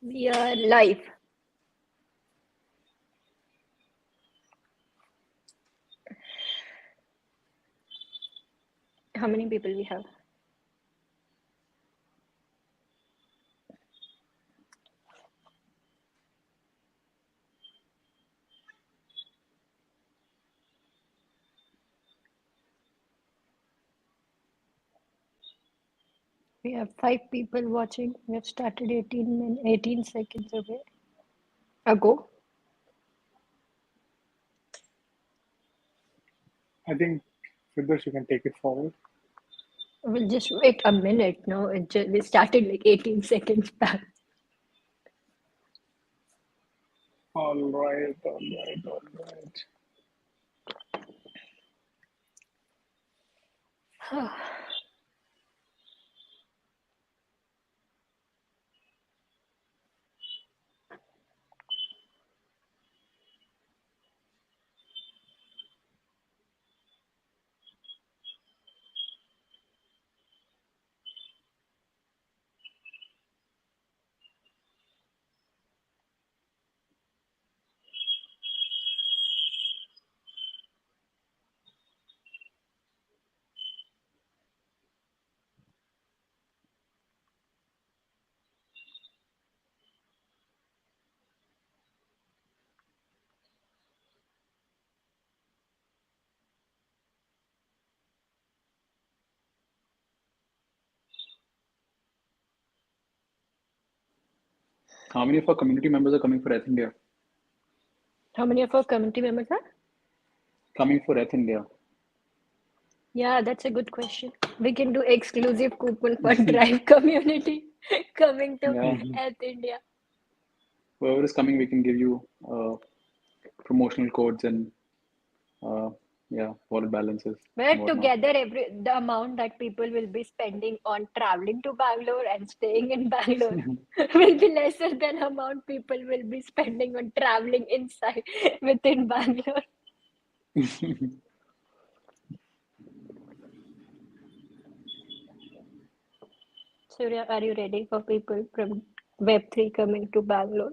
We are live. How many people we have? We have 5 people watching. We have started 18 seconds ago. I think, Firdosh, you can take it forward. We'll just wait a minute. No, we started like 18 seconds back. All right, all right, all right. How many of our community members are coming for ETH India? How many of our community members are? Coming for ETH India. Yeah, that's a good question. We can do exclusive coupon for Drive community coming to Yeah. ETH India. Whoever is coming, we can give you promotional codes and wallet balances. Where And whatnot. together the amount that people will be spending on traveling to Bangalore and staying in Bangalore will be lesser than amount people will be spending on traveling inside within Bangalore. Surya, are you ready for people from Web3 coming to Bangalore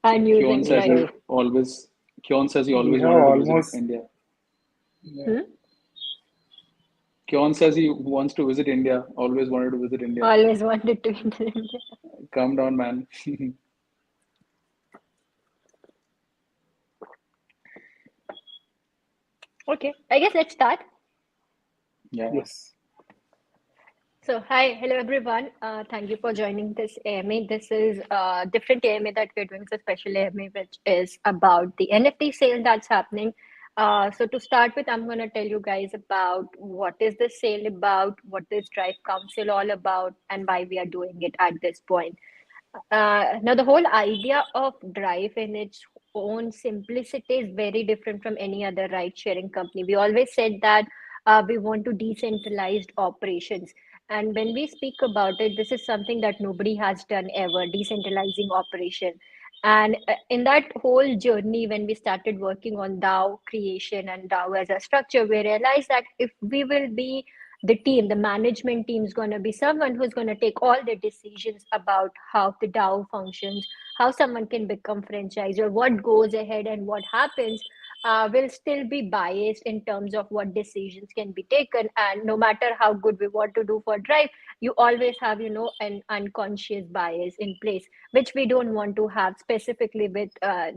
and Kyon using says Drive? he always Kyon says he We always have wanted to visit almost, India. yeah. Hmm? Kyon says he wants to visit India, always wanted to visit India. Always wanted to enter India. Calm down, man. Okay, I guess let's start. Yeah. Yes. So, hi, hello everyone. Thank you for joining this AMA. This is a different AMA that we're doing. It's a special AMA, which is about the NFT sale that's happening. So, to start with, I'm going to tell you guys about what is the sale about, what is Drive Council all about, and why we are doing it at this point. Now, the whole idea of Drive in its own simplicity is very different from any other ride sharing company. We always said that we want to decentralized operations. And when we speak about it, this is something that nobody has done ever, decentralizing operation. And in that whole journey, when we started working on DAO creation and DAO as a structure, we realized that if we will be the team, the management team is going to be someone who's going to take all the decisions about how the DAO functions, how someone can become franchisor, what goes ahead and what happens. Will still be biased in terms of what decisions can be taken, and no matter how good we want to do for Drive, you always have an unconscious bias in place, which we don't want to have specifically with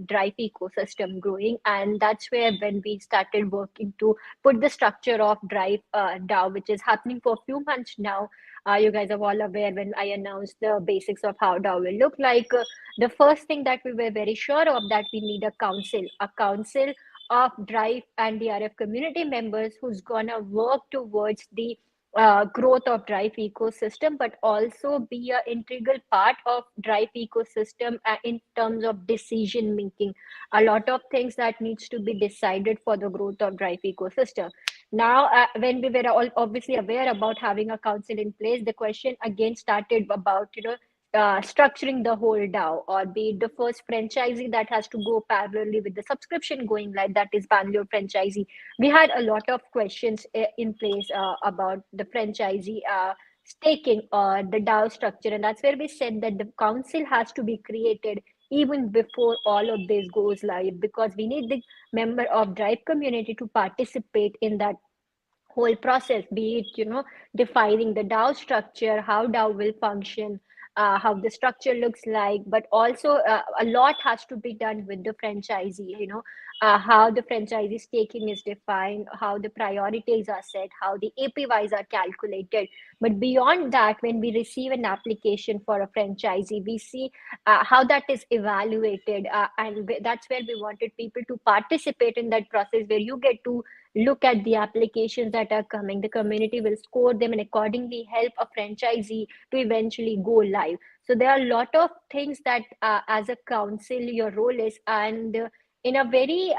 Drive ecosystem growing. And that's where when we started working to put the structure of Drive DAO, which is happening for a few months now. You guys are all aware when I announced the basics of how DAO will look like. The first thing that we were very sure of that we need a council of Drive and DRF community members who's gonna work towards the growth of Drive ecosystem, but also be an integral part of Drive ecosystem in terms of decision making. A lot of things that needs to be decided for the growth of Drive ecosystem. Now, when we were all obviously aware about having a council in place, the question again started about structuring the whole DAO, or be it the first franchisee that has to go parallelly with the subscription going live, that is Bangalore franchisee. We had a lot of questions in place about the franchisee staking or the DAO structure. And that's where we said that the council has to be created even before all of this goes live, because we need the member of Drive community to participate in that whole process, be it, defining the DAO structure, how DAO will function, how the structure looks like, but also a lot has to be done with the franchisee, how the franchisee staking is defined, how the priorities are set, how the APYs are calculated. But beyond that, when we receive an application for a franchisee, we see how that is evaluated. And that's where we wanted people to participate in that process, where you get to look at the applications that are coming. The community will score them and accordingly help a franchisee to eventually go live. So there are a lot of things that as a council your role is. And in a very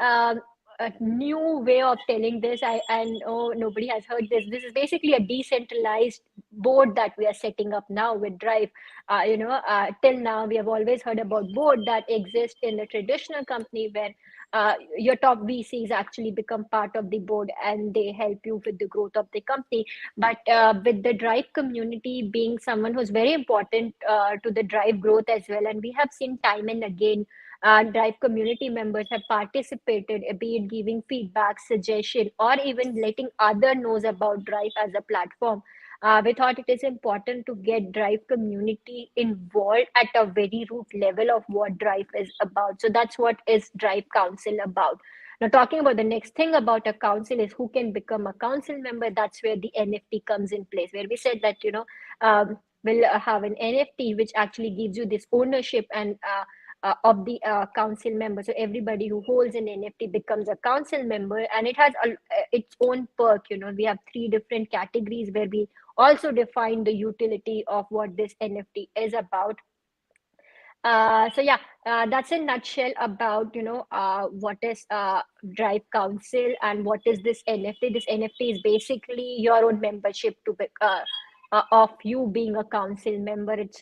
a new way of telling this, I know nobody has heard this. This is basically a decentralized board that we are setting up now with Drive. Till now we have always heard about board that exist in the traditional company, where your top VCs actually become part of the board and they help you with the growth of the company. But with the Drive community being someone who's very important to the Drive growth as well, and we have seen time and again Drive community members have participated, be it giving feedback, suggestion, or even letting other knows about Drive as a platform. We thought it is important to get Drive community involved at a very root level of what Drive is about. So that's what is Drive Council about. Now, talking about the next thing about a council is who can become a council member. That's where the NFT comes in place, where we said that, we'll have an NFT which actually gives you this ownership and of the council member. So everybody who holds an NFT becomes a council member, and it has its own perk. We have 3 different categories where we also define the utility of what this NFT is about. So yeah, that's in nutshell about what is Drive Council and what is this NFT. This NFT is basically your own membership to be, of you being a council member. It's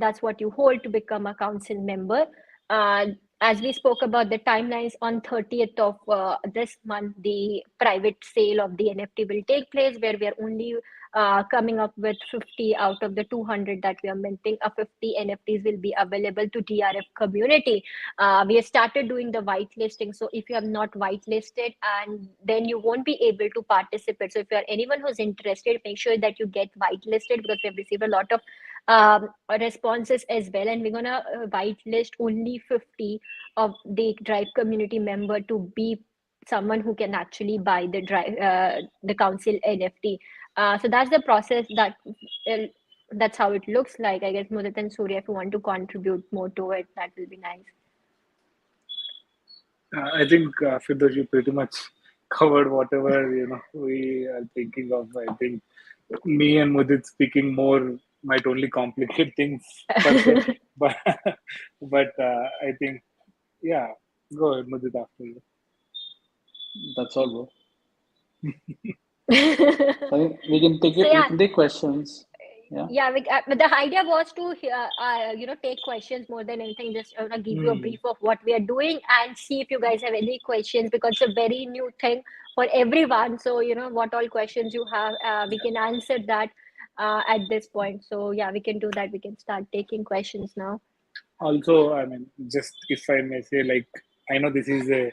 that's what you hold to become a council member. Uh, as we spoke about the timelines, on 30th of this month, the private sale of the NFT will take place, where we are only coming up with 50 out of the 200 that we are minting. 50 NFTs will be available to DRF community. We have started doing the whitelisting. So if you have not whitelisted, and then you won't be able to participate. So if you are anyone who's interested, make sure that you get whitelisted, because we have received a lot of responses as well, and we're gonna whitelist only 50 of the Drive community member to be someone who can actually buy the the council NFT. So that's the process. That's how it looks like. I guess Mudit and Surya, if you want to contribute more to it, that will be nice. I think Firdosh, you pretty much covered whatever we are thinking of. I think me and Mudit speaking more might only complicate things per se, but I think go ahead, Mudit, after you. That's all, bro. I think we can take So it. yeah. We can take questions. Yeah. But the idea was to take questions more than anything. Just give you a brief of what we are doing and see if you guys have any questions, because it's a very new thing for everyone. So what all questions you have, we can answer that at this point. So yeah, we can do that. We can start taking questions now. Also, I mean, just if I may say, like, I know this is a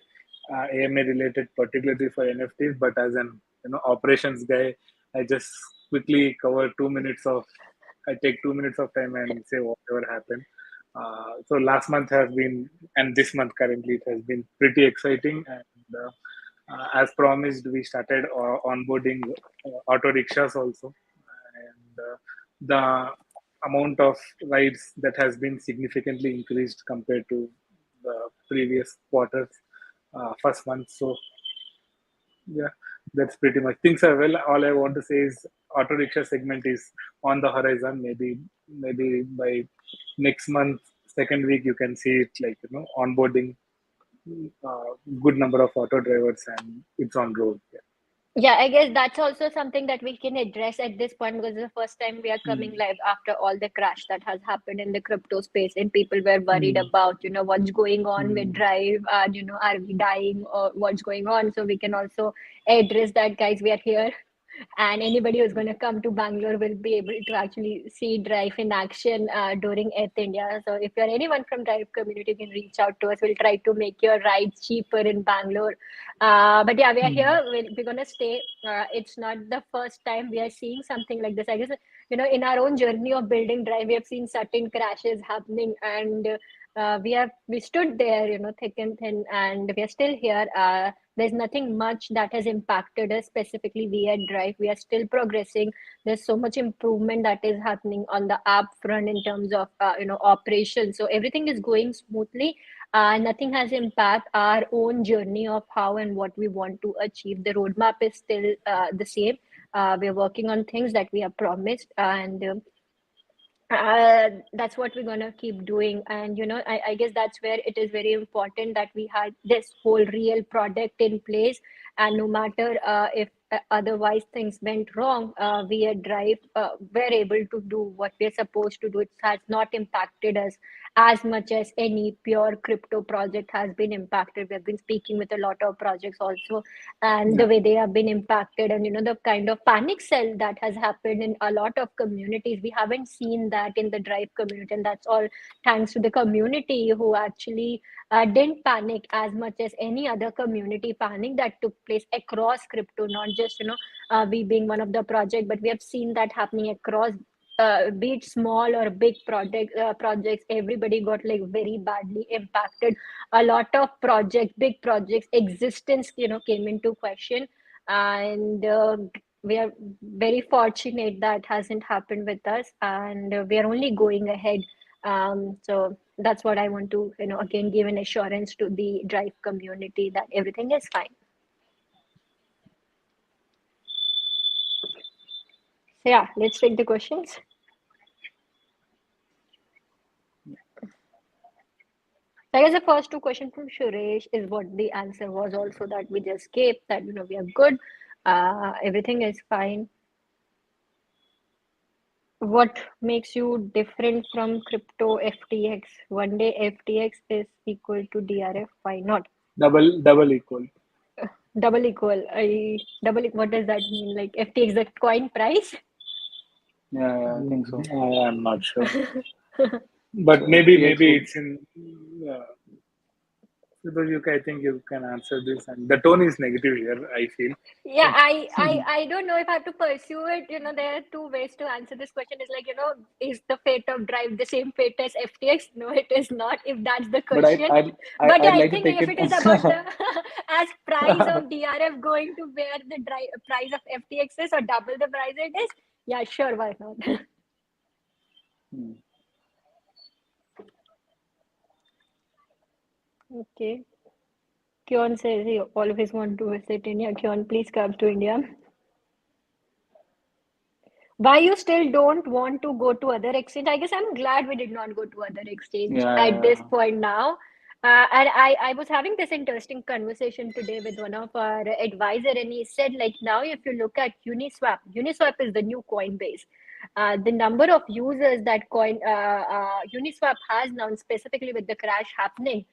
AMA related particularly for NFTs, but as an operations guy, I just quickly cover 2 minutes of. I take 2 minutes of time and say whatever happened. So last month has been, and this month currently, it has been pretty exciting. And as promised, we started onboarding auto rickshaws also, and the amount of rides that has been significantly increased compared to the previous quarters, first month. So yeah, that's pretty much things are well. All I want to say is auto rickshaw segment is on the horizon. Maybe by next month, second week, you can see it, like onboarding good number of auto drivers, and it's on road. Yeah, I guess that's also something that we can address at this point, because it's the first time we are coming live after all the crash that has happened in the crypto space, and people were worried about, what's going on with Drive, and, are we dying or what's going on? So we can also address that, guys. We are here And anybody who's going to come to Bangalore will be able to actually see DRIFE in action during ETH India. So if you're anyone from DRIFE community, you can reach out to us. We'll try to make your rides cheaper in Bangalore. But yeah, we are here. We're going to stay. It's not the first time we are seeing something like this. I guess, in our own journey of building DRIFE, we have seen certain crashes happening, and we stood there, thick and thin, and we are still here. There's nothing much that has impacted us specifically. We at DRIFE, we are still progressing. There's so much improvement that is happening on the app front in terms of operations. So everything is going smoothly. Nothing has impact our own journey of how and what we want to achieve. The roadmap is still the same. We're working on things that we have promised, and that's what we're gonna keep doing. And I guess that's where it is very important that we had this whole real product in place, and no matter if otherwise things went wrong, we at DRIFE were able to do what we're supposed to do. It has not impacted us as much as any pure crypto project has been impacted. We have been speaking with a lot of projects also, and the way they have been impacted, and the kind of panic sell that has happened in a lot of communities, we haven't seen that in the DRIFE community. And that's all thanks to the community who actually didn't panic as much as any other community panic that took place across crypto, not just we being one of the project, but we have seen that happening across, be it small or big projects. Everybody got like very badly impacted. A lot of big projects existence came into question, and we are very fortunate that hasn't happened with us, and we are only going ahead. So that's what I want to again give an assurance to the DRIFE community that everything is fine. So yeah, let's take the questions. I guess the first two questions from Suresh is what the answer was also that we just gave, that we are good, everything is fine. What makes you different from crypto FTX? One day FTX is equal to DRF. Why not? Double equal. Double equal. What does that mean? Like FTX, the coin price? Yeah, I think so. I'm not sure. But maybe it's in. I think you can answer this, and the tone is negative here, I feel. Yeah, I don't know if I have to pursue it. There are two ways to answer this question. Is like, is the fate of DRIFE the same fate as FTX? No, it is not, if that's the question. But yeah, I think if it is about the as price of DRF going to where the price of FTX is, or double the price it is, yeah, sure, why not? Okay. Kyon says he always want to visit India. Kyon, please come to India. Why you still don't want to go to other exchange? I guess I'm glad we did not go to other exchange at this point now. And I was having this interesting conversation today with one of our advisor, and he said, like, now if you look at Uniswap is the new Coinbase. The number of users that Uniswap has now, specifically with the crash happening,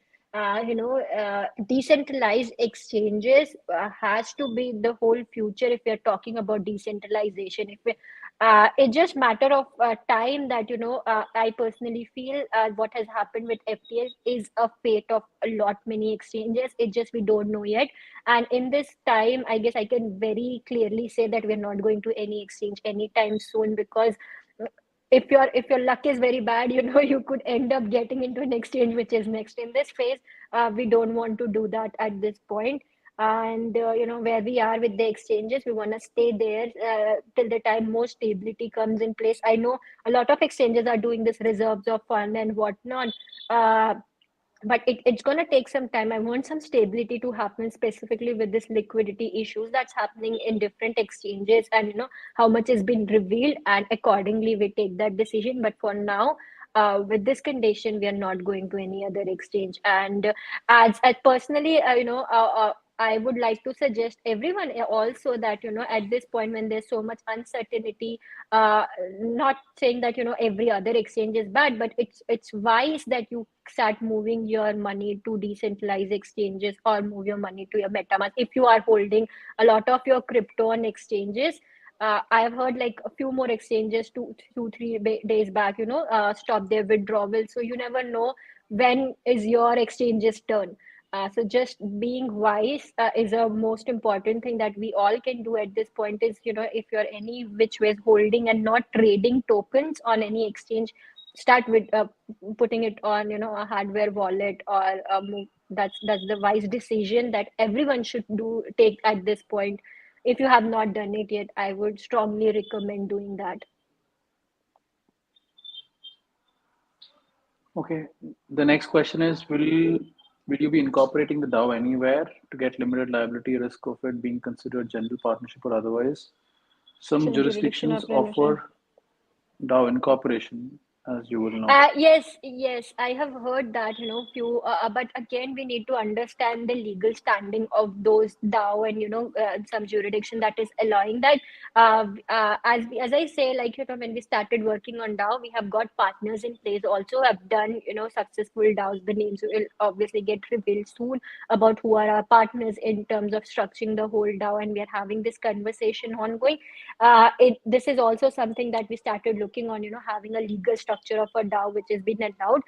decentralized exchanges has to be the whole future if we're talking about decentralization. If we, it's just matter of time that I personally feel what has happened with FTS is a fate of a lot many exchanges. It just we don't know yet, and in this time, I guess I can very clearly say that we're not going to any exchange anytime soon, because if your luck is very bad, you could end up getting into an exchange which is next in this phase. We don't want to do that at this point. And where we are with the exchanges, we want to stay there till the time more stability comes in place. I know a lot of exchanges are doing this reserves of fund and whatnot, but it's going to take some time. I want some stability to happen, specifically with this liquidity issues that's happening in different exchanges, and how much has been revealed, and accordingly we take that decision. But for now, with this condition, we are not going to any other exchange. And as personally, I would like to suggest everyone also that, at this point when there's so much uncertainty, uh, not saying that, every other exchange is bad, but it's wise that you start moving your money to decentralized exchanges or move your money to your MetaMask. If you are holding a lot of your crypto on exchanges, I have heard like a few more exchanges 3 days back, stop their withdrawal. So you never know when is your exchange's turn. So just being wise is a most important thing that we all can do at this point. Is, if you're any which ways holding and not trading tokens on any exchange, start with putting it on, a hardware wallet, or that's the wise decision that everyone should take at this point. If you have not done it yet, I would strongly recommend doing that. Okay. The next question is, will you be incorporating the DAO anywhere to get limited liability risk of it being considered general partnership or otherwise? Some Some jurisdiction jurisdictions of permission. offer DAO incorporation, as you will know. Yes, I have heard that, few, but again, we need to understand the legal standing of those DAO, and, some jurisdiction that is allowing that. As I say, like, when we started working on DAO, we have got partners in place, also have done, successful DAOs. The names will obviously get revealed soon about who are our partners in terms of structuring the whole DAO, and we are having this conversation ongoing. This is also something that we started looking on, having a legal structure of a DAO which has been allowed.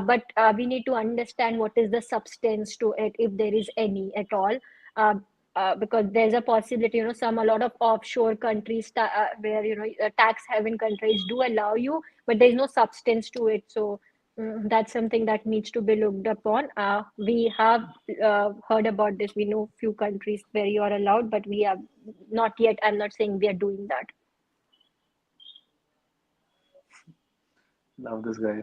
But we need to understand what is the substance to it, if there is any at all. Because there's a possibility, a lot of offshore countries where, tax haven countries do allow you, but there's no substance to it. So that's something that needs to be looked upon. We have heard about this. We know few countries where you are allowed, but we have not yet. I'm not saying we are doing that. Love this guy.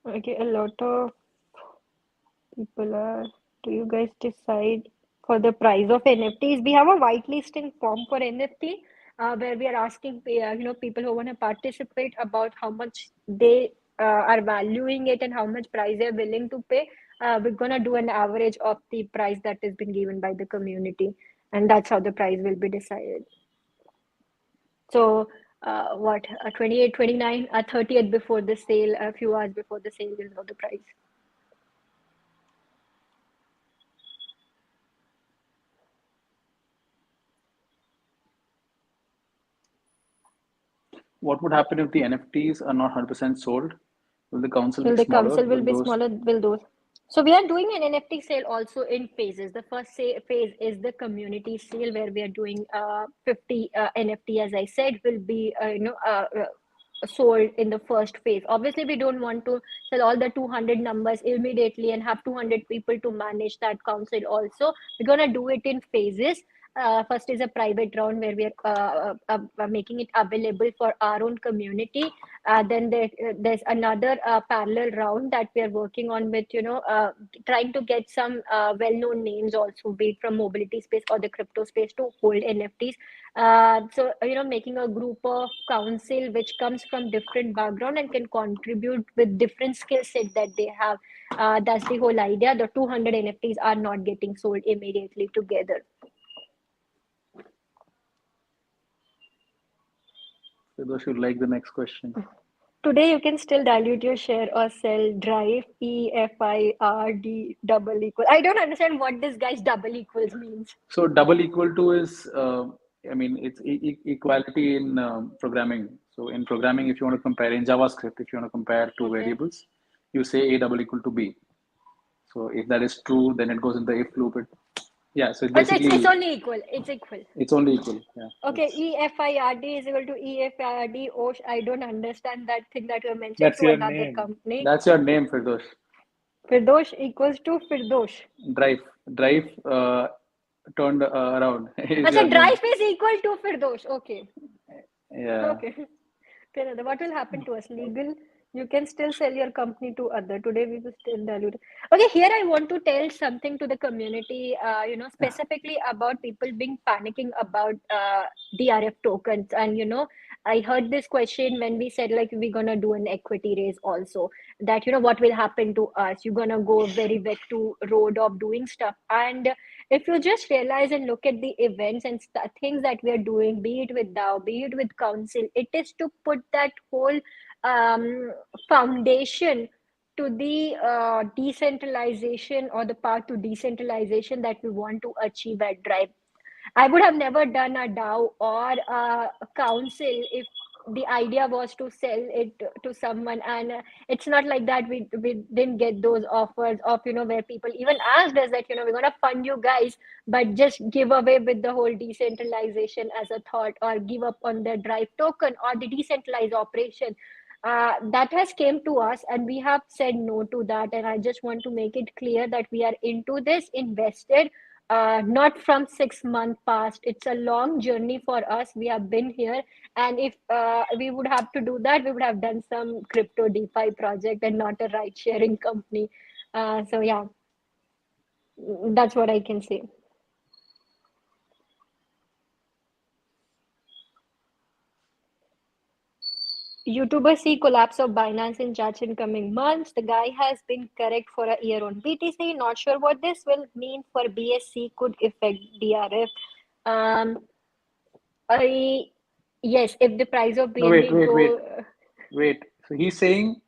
Okay, a lot of people are. Do you guys decide for the price of NFTs? We have a whitelisting form for NFT, where we are asking, people who want to participate about how much they are valuing it and how much price they're willing to pay. We're gonna do an average of the price that has been given by the community, and that's how the price will be decided. So, 28, 29, 30th before the sale, a few hours before the sale, we'll know the price. What would happen if the NFTs are not 100% sold? Will the council Will be the smaller? council will Will be those? smaller? Will those? So we are doing an NFT sale also in phases. The first phase is the community sale, where we are doing 50 NFT. As I said, will be sold in the first phase. Obviously, we don't want to sell all the 200 numbers immediately and have 200 people to manage that council. Also, we're gonna do it in phases. First is a private round where we are making it available for our own community. Then there's another parallel round that we are working on with, trying to get some well-known names also, be it from mobility space or the crypto space, to hold NFTs. So, making a group of council which comes from different background and can contribute with different skill set that they have. That's the whole idea. The 200 NFTs are not getting sold immediately together. Those should like the next question. Today, you can still dilute your share or sell DRIFE, EFIRD, double equal. I don't understand what this guy's double equals means. So double equal to is, it's equality in programming. So in programming, if you want to compare in JavaScript, if you want to compare two Okay. variables, you say A double equal to B. So if that is true, then it goes in the if loop. Yeah. So It's only equal. It's equal. it's only equal. Yeah. Okay, EFIRD is equal to EFIRD. Oh, I don't understand that thing that you mentioned That's to your another name. company. That's your name, Firdosh. Firdosh equals to Firdosh. Drive turned around is your Achha, name. DRIFE is equal to Firdosh. Okay. Yeah. Okay. Fair enough. What will happen to us? Legal, you can still sell your company to other. Today we will still dilute. Okay, here I want to tell something to the community, specifically about people being panicking about DRF tokens. And, I heard this question when we said like we're gonna do an equity raise also, that what will happen to us? You're gonna go very back to road of doing stuff. And if you just realize and look at the events and things that we are doing, be it with DAO, be it with council, it is to put that whole foundation to the decentralization, or the path to decentralization that we want to achieve at Drive. I would have never done a DAO or a council if the idea was to sell it to someone. And it's not like that we didn't get those offers of where people even asked us that we're gonna fund you guys, but just give away with the whole decentralization as a thought, or give up on the Drive token or the decentralized operation. That has came to us, and we have said no to that. And I just want to make it clear that we are into this, invested, not from 6 months past. It's a long journey for us. We have been here, and if we would have to do that, we would have done some crypto DeFi project and not a ride sharing company. So yeah, that's what I can say. YouTubers see collapse of Binance in chats in coming months. The guy has been correct for a year on BTC. Not sure what this will mean for BSC. Could affect DRF. Um, I Yes, if the price of No, wait, BNB wait, wait, go. wait. So he's saying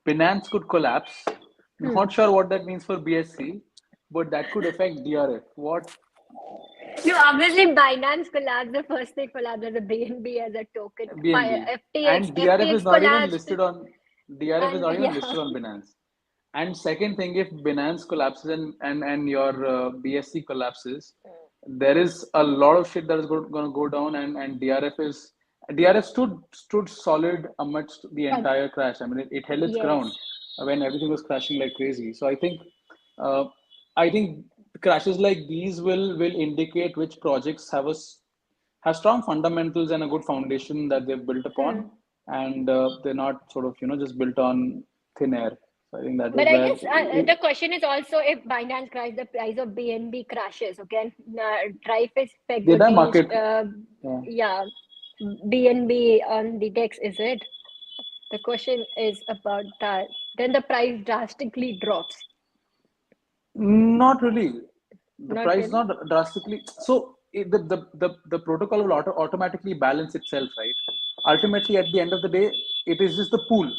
Binance could collapse. Hmm. Not sure what that means for BSC, but that could affect DRF. What? No, obviously Binance collapsed. The first thing collapsed as a BNB as a token. BNB. FTX And DRF is FTX not even collapsed, listed on DRF is and not even yeah. listed on Binance. And second thing, if Binance collapses and your BSC collapses, there is a lot of shit that is going to go down, and DRF stood solid amidst the Uh, entire crash. I mean, it held its ground yes. when everything was crashing like crazy. So uh, I think crashes like these will indicate which projects have strong fundamentals and a good foundation that they've built upon, Hmm. and they're not sort of just built on thin air. So I think that But is I where guess the question is also, if Binance crashes, the price of BNB crashes. Okay, Drive is pegged the entire against, market. Yeah. yeah, BNB on the DEX. Is it? The question is about that. Then the price drastically drops. Not really. The Not price really. not drastically. So the protocol will automatically balance itself, right? Ultimately, at the end of the day, it is just the pool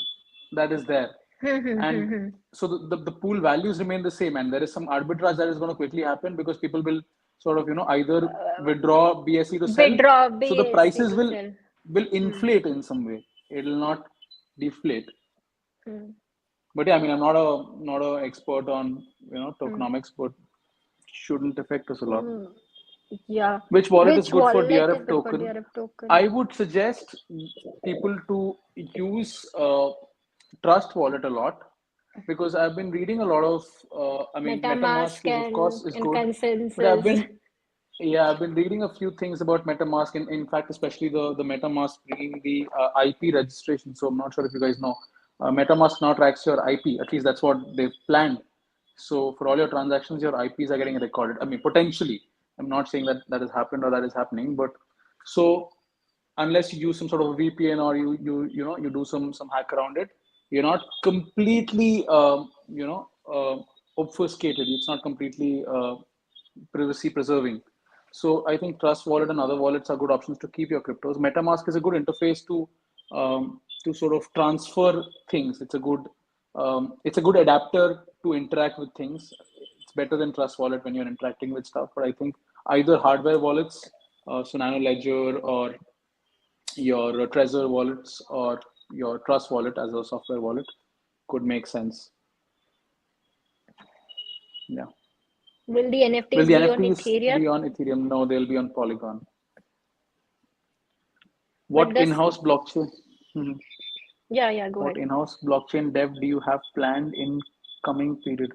that is there, and so the pool values remain the same, and there is some arbitrage that is going to quickly happen because people will sort of either withdraw BSE to sell, Withdraw so the BSC prices to sell. will Hmm. inflate in some way. It will not deflate. Hmm. But yeah, I mean, I'm not a expert on Hmm. tokenomics, but shouldn't affect us a lot. Hmm. Yeah. Which wallet is Which good for wallet is DRF good for token? DRF token? I would suggest people to use Trust Wallet a lot, because I've been reading a lot of. I mean, MetaMask MetaMask is of course is and good, but consensus. I've been reading a few things about MetaMask, and in fact, especially the MetaMask bringing the IP registration. So I'm not sure if you guys know, MetaMask now tracks your IP. At least that's what they've planned. So for all your transactions, your IPs are getting recorded. I mean, potentially. I'm not saying that that has happened or that is happening, but so unless you use some sort of VPN, or you do some hack around it, you're not completely obfuscated. It's not completely privacy preserving. So I think Trust Wallet and other wallets are good options to keep your cryptos. MetaMask is a good interface to sort of transfer things. It's a good adapter to interact with things. It's better than Trust Wallet when you're interacting with stuff. But I think either hardware wallets, so Nano Ledger, or your Trezor wallets, or your Trust Wallet as a software wallet could make sense. Yeah. Will the Will NFTs the be on NFTs Ethereum? be on Ethereum? No, they'll be on Polygon. But What this, in-house blockchain? Mhm. yeah, go What ahead. in-house blockchain dev do you have planned in coming period?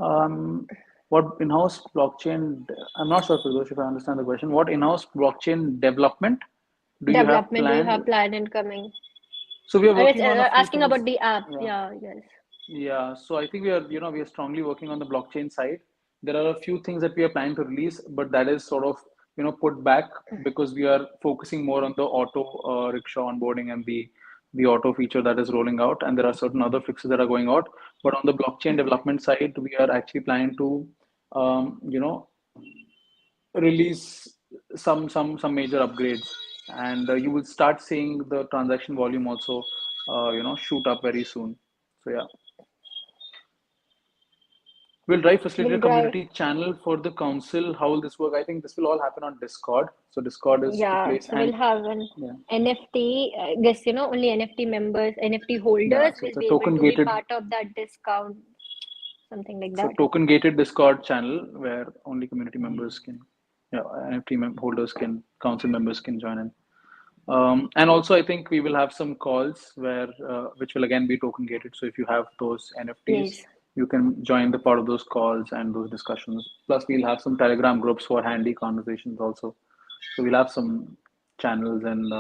Um, what in-house blockchain? I'm not sure, Firdosh, if I understand the question. What in-house blockchain development do you have Development do you planned? have planned and coming? So we are It's working on a few asking things. about the app. Yeah. Yeah, yes. Yeah, so I think we are strongly working on the blockchain side. There are a few things that we are planning to release, but that is sort of put back because we are focusing more on the auto rickshaw onboarding and the auto feature that is rolling out, and there are certain other fixes that are going out. But on the blockchain development side, we are actually planning to release some major upgrades, and you will start seeing the transaction volume also shoot up very soon. So yeah. Will DRIFE facilitate a Will drive. community channel for the council? How will this work? I think this will all happen on Discord. So Discord is the Yeah, place, so and we'll have an yeah, NFT. I guess, only NFT members, NFT yeah. holders So will it's a be able token to be gated, part of that discount, something like so that. token gated Discord channel where only community members can, NFT holders can, council members can join in. And also, I think we will have some calls where, which will again be token gated. So if you have those NFTs, Yes. you can join the part of those calls and those discussions. Plus, we'll have some Telegram groups for handy conversations also. So we'll have some channels and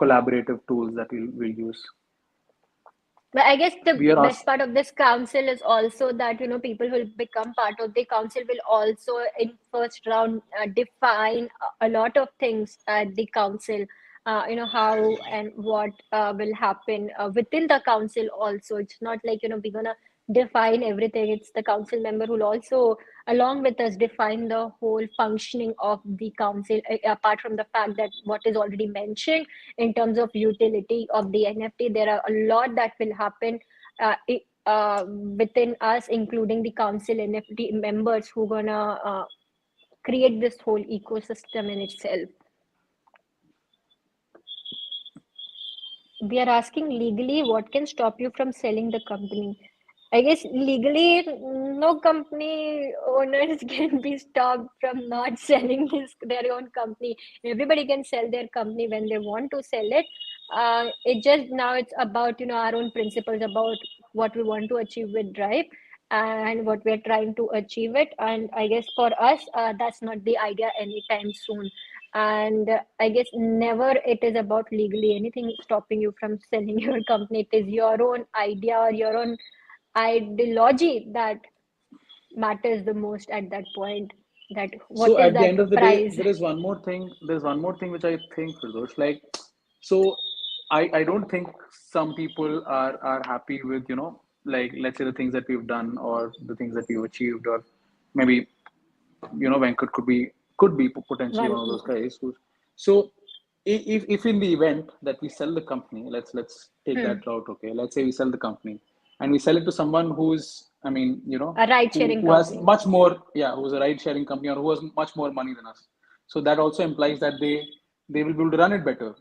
collaborative tools that we'll use. But I guess the We are best asked, part of this council is also that, people who will become part of the council will also in first round define a lot of things at the council, how and what will happen within the council also. It's not like, we're gonna define everything. It's the council member who'll also, along with us, define the whole functioning of the council, apart from the fact that what is already mentioned in terms of utility of the NFT. There are a lot that will happen within us, including the council NFT members who gonna create this whole ecosystem in itself. We are asking legally what can stop you from selling the company. I guess legally, no company owners can be stopped from not selling their own company. Everybody can sell their company when they want to sell it. It just now it's about our own principles about what we want to achieve with Drive and what we're trying to achieve it. And I guess for us, that's not the idea anytime soon. And I guess never it is about legally anything stopping you from selling your company. It is your own idea or your own ideology that matters the most at that point. That what so is at the that end of the day, price? there is one more thing. There's one more thing which I think, Firdosh, like, so I don't think some people are happy with, like, let's say the things that we've done or the things that we've achieved, or maybe, Venkat could be potentially one One, of those guys who. So if in the event that we sell the company, let's take hmm, that route. Okay, let's say we sell the company and we sell it to someone who's, I mean, a ride sharing who has company. much more, yeah, who's a ride sharing company or who has much more money than us. So that also implies that they will be able to run it better.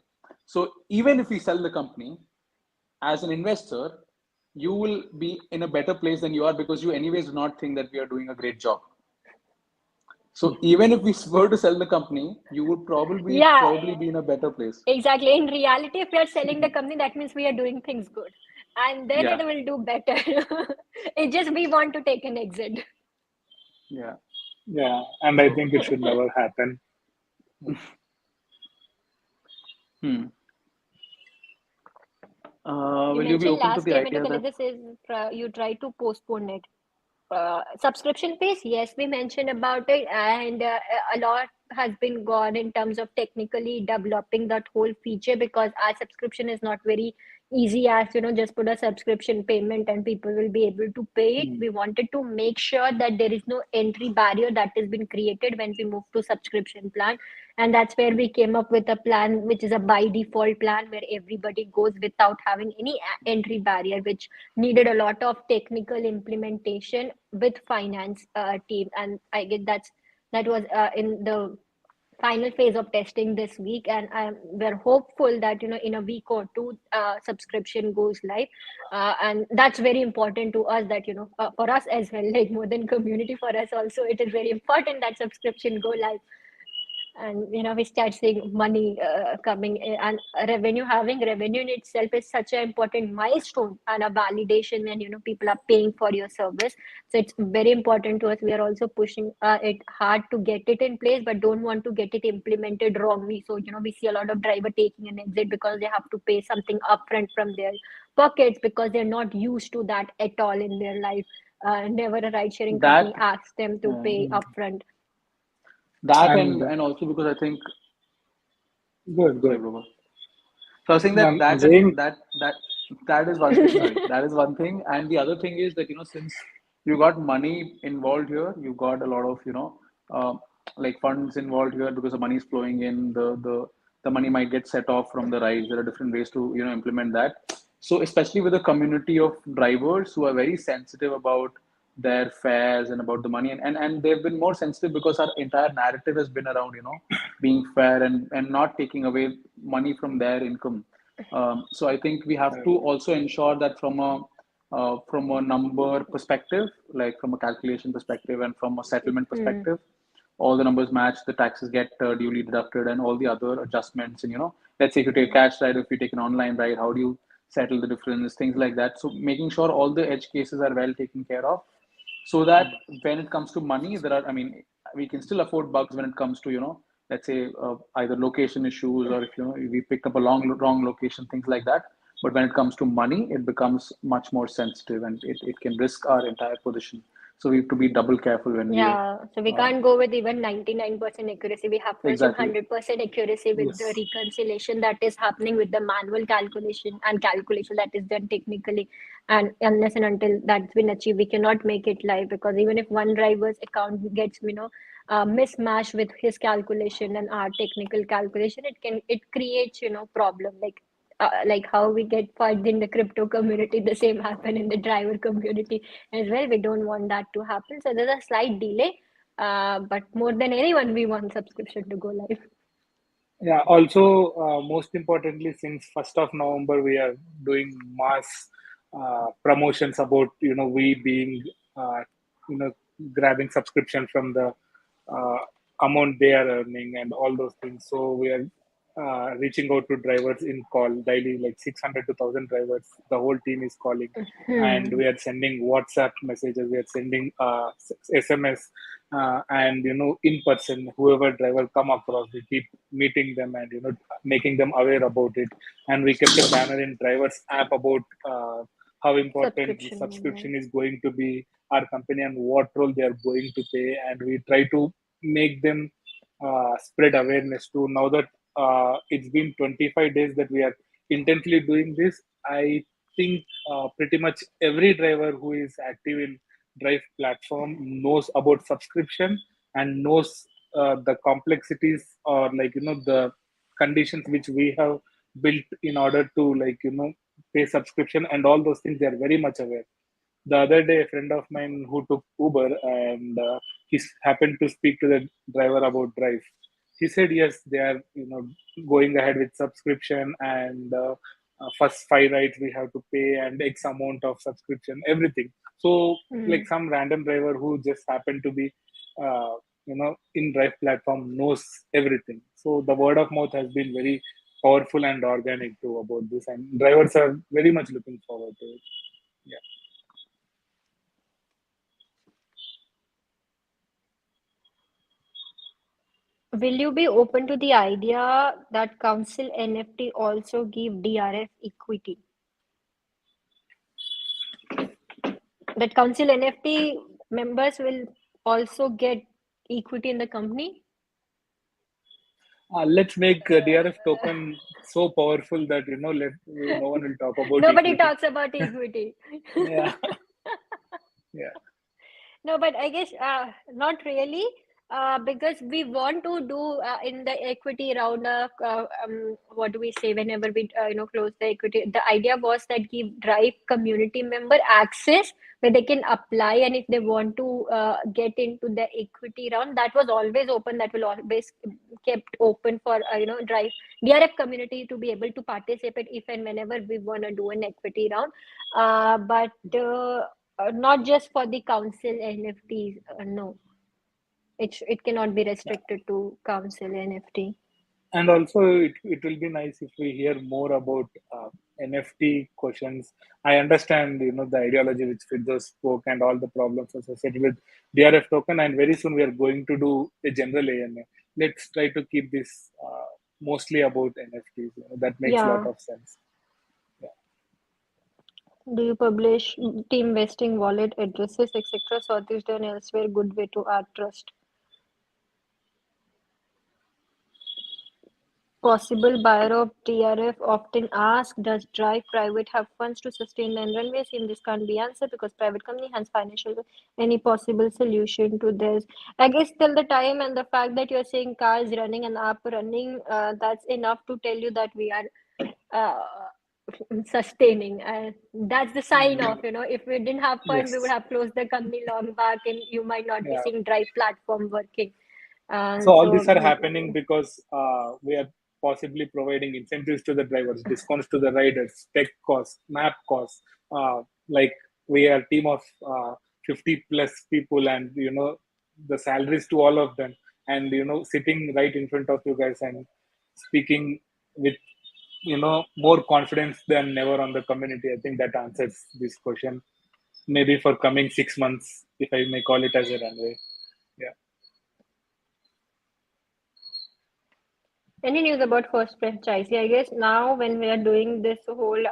So even if we sell the company, as an investor, you will be in a better place than you are because you anyways do not think that we are doing a great job. So even if we were to sell the company, you would Yeah, probably be in a better place. exactly. In reality, if we are selling the company, that means we are doing things good. And then it Yeah, will do better. It's just we want to take an exit. yeah. Yeah, and I So, think it should never happen. hmm. You Will you be mentioned open to last the time into idea that? this is you try to postpone it. Subscription base, yes, we mentioned about it, and a lot has been gone in terms of technically developing that whole feature because our subscription is not very easy as just put a subscription payment and people will be able to pay it. Hmm. We wanted to make sure that there is no entry barrier that has been created when we move to subscription plan, and that's where we came up with a plan which is a by default plan where everybody goes without having any entry barrier, which needed a lot of technical implementation with finance team. And I get that was in the final phase of testing this week, and we're hopeful that in a week or two subscription goes live, and that's very important to us that for us as well, like more than community, for us also it is very important that subscription go live, and we start seeing money coming in, and revenue, having revenue in itself is such an important milestone and a validation when people are paying for your service. So it's very important to us. We are also pushing it hard to get it in place, but don't want to get it implemented wrongly. So we see a lot of driver taking an exit because they have to pay something upfront from their pockets because they're not used to that at all in their life. Never a ride sharing company That asks them to pay uh, upfront. That And and also because I think, good, sorry, good. Baba. So I was saying No, that I'm that and saying, that is one thing. Sorry, that is one thing, and the other thing is that since you got money involved here, you got a lot of like funds involved here because the money is flowing in. The money might get set off from the rides. There are different ways to implement that. So especially with a community of drivers who are very sensitive about their fares and about the money, and they've been more sensitive because our entire narrative has been around being fair and not taking away money from their income. So I think we have to also ensure that from a number perspective, like from a calculation perspective and from a settlement Hmm. perspective, all the numbers match, the taxes get duly deducted, and all the other adjustments. And let's say if you take a cash ride, if you take an online ride, how do you settle the difference, things like that. So making sure all the edge cases are well taken care of, so that when it comes to money, I mean, we can still afford bugs when it comes to let's say either location issues, or if we picked up a wrong location, things like that. But when it comes to money, it becomes much more sensitive, and it can risk our entire position. So we have to be double careful when we are Yeah, so we uh, can't go with even 99% accuracy. We have to assume exactly. 100% accuracy with the yes, reconciliation that is happening with the manual calculation and calculation that is done technically. And unless and until that's been achieved, we cannot make it live, because even if one driver's account gets, mismatched with his calculation and our technical calculation, it creates, problem. Like how we get fudged in the crypto community, the same happen in the driver community as well. We don't want that to happen. So there's a slight delay, but more than anyone, we want subscription to go live. yeah. Also, most importantly, since 1st of November, we are doing mass promotions about we being you know grabbing subscription from the uh, amount they are earning and all those things. So we are reaching out to drivers in call daily, like 600 to 1,000 drivers. The whole team is calling, and Hmm. we are sending WhatsApp messages. We are sending SMS, and in person, whoever driver come across, we keep meeting them and making them aware about it. And we kept a banner in drivers app about how important the Subscription, subscription is going to be our company and what role they are going to play, and we try to make them spread awareness too. Now that it's been 25 days that we are intensely doing this, I think pretty much every driver who is active in drive platform knows about subscription and knows the complexities, or like the conditions which we have built in order to like pay subscription and all those things. They are very much aware. The other day, a friend of mine who took Uber, and he happened to speak to the driver about drive. He said yes, they are going ahead with subscription, and first 5 rides we have to pay and X amount of subscription, everything. So hmm. like some random driver who just happened to be in drive platform knows everything. So the word of mouth has been very powerful and organic too about this, and drivers are very much looking forward to it. Yeah. Will you be open to the idea that Council NFT also give DRF equity? That Council NFT members will also get equity in the company? Let's make DRF token so powerful that no one will talk about Nobody equity. talks about equity. Yeah, yeah, No, but I guess not really, because we want to do in the equity round of what do we say whenever we close the equity. The idea was that give Drive community member access where they can apply, and if they want to get into the equity round, that was always open. That will always kept open for Drive DRF community to be able to participate if and whenever we want to do an equity round. But not just for the council NFTs. No, it cannot be yeah. restricted to council NFT. And also, it will be nice if we hear more about NFT questions. I understand, the ideology which Firdosh spoke and all the problems associated with DRF token, and very soon we are going to do a general AMA. Let's try to keep this mostly about NFTs. That makes a lot Yeah. of sense. Yeah. Do you publish team vesting wallet addresses, etc.? So this done elsewhere. Good way to add trust. possible buyer of DRF often ask, does Drive Private have funds to sustain and runway? Seem this can't be answered because private company has financial. Any possible solution to this? I guess till the time and the fact that you're saying cars running and app running, that's enough to tell you that we are sustaining. That's the sign of, if we didn't have fund, we would Yes. have closed the company long back, and you might not be Yeah. seeing Drive platform working. So all So these are happening because we are possibly providing incentives to the drivers, discounts to the riders, tech costs, map costs. Like we are a team of 50 plus people, and the salaries to all of them, and sitting right in front of you guys and speaking with more confidence than never on the community. I think that answers this question. Maybe for coming 6 months, if I may call it as a runway. Yeah. any news about first franchisee? I guess now when we are doing this whole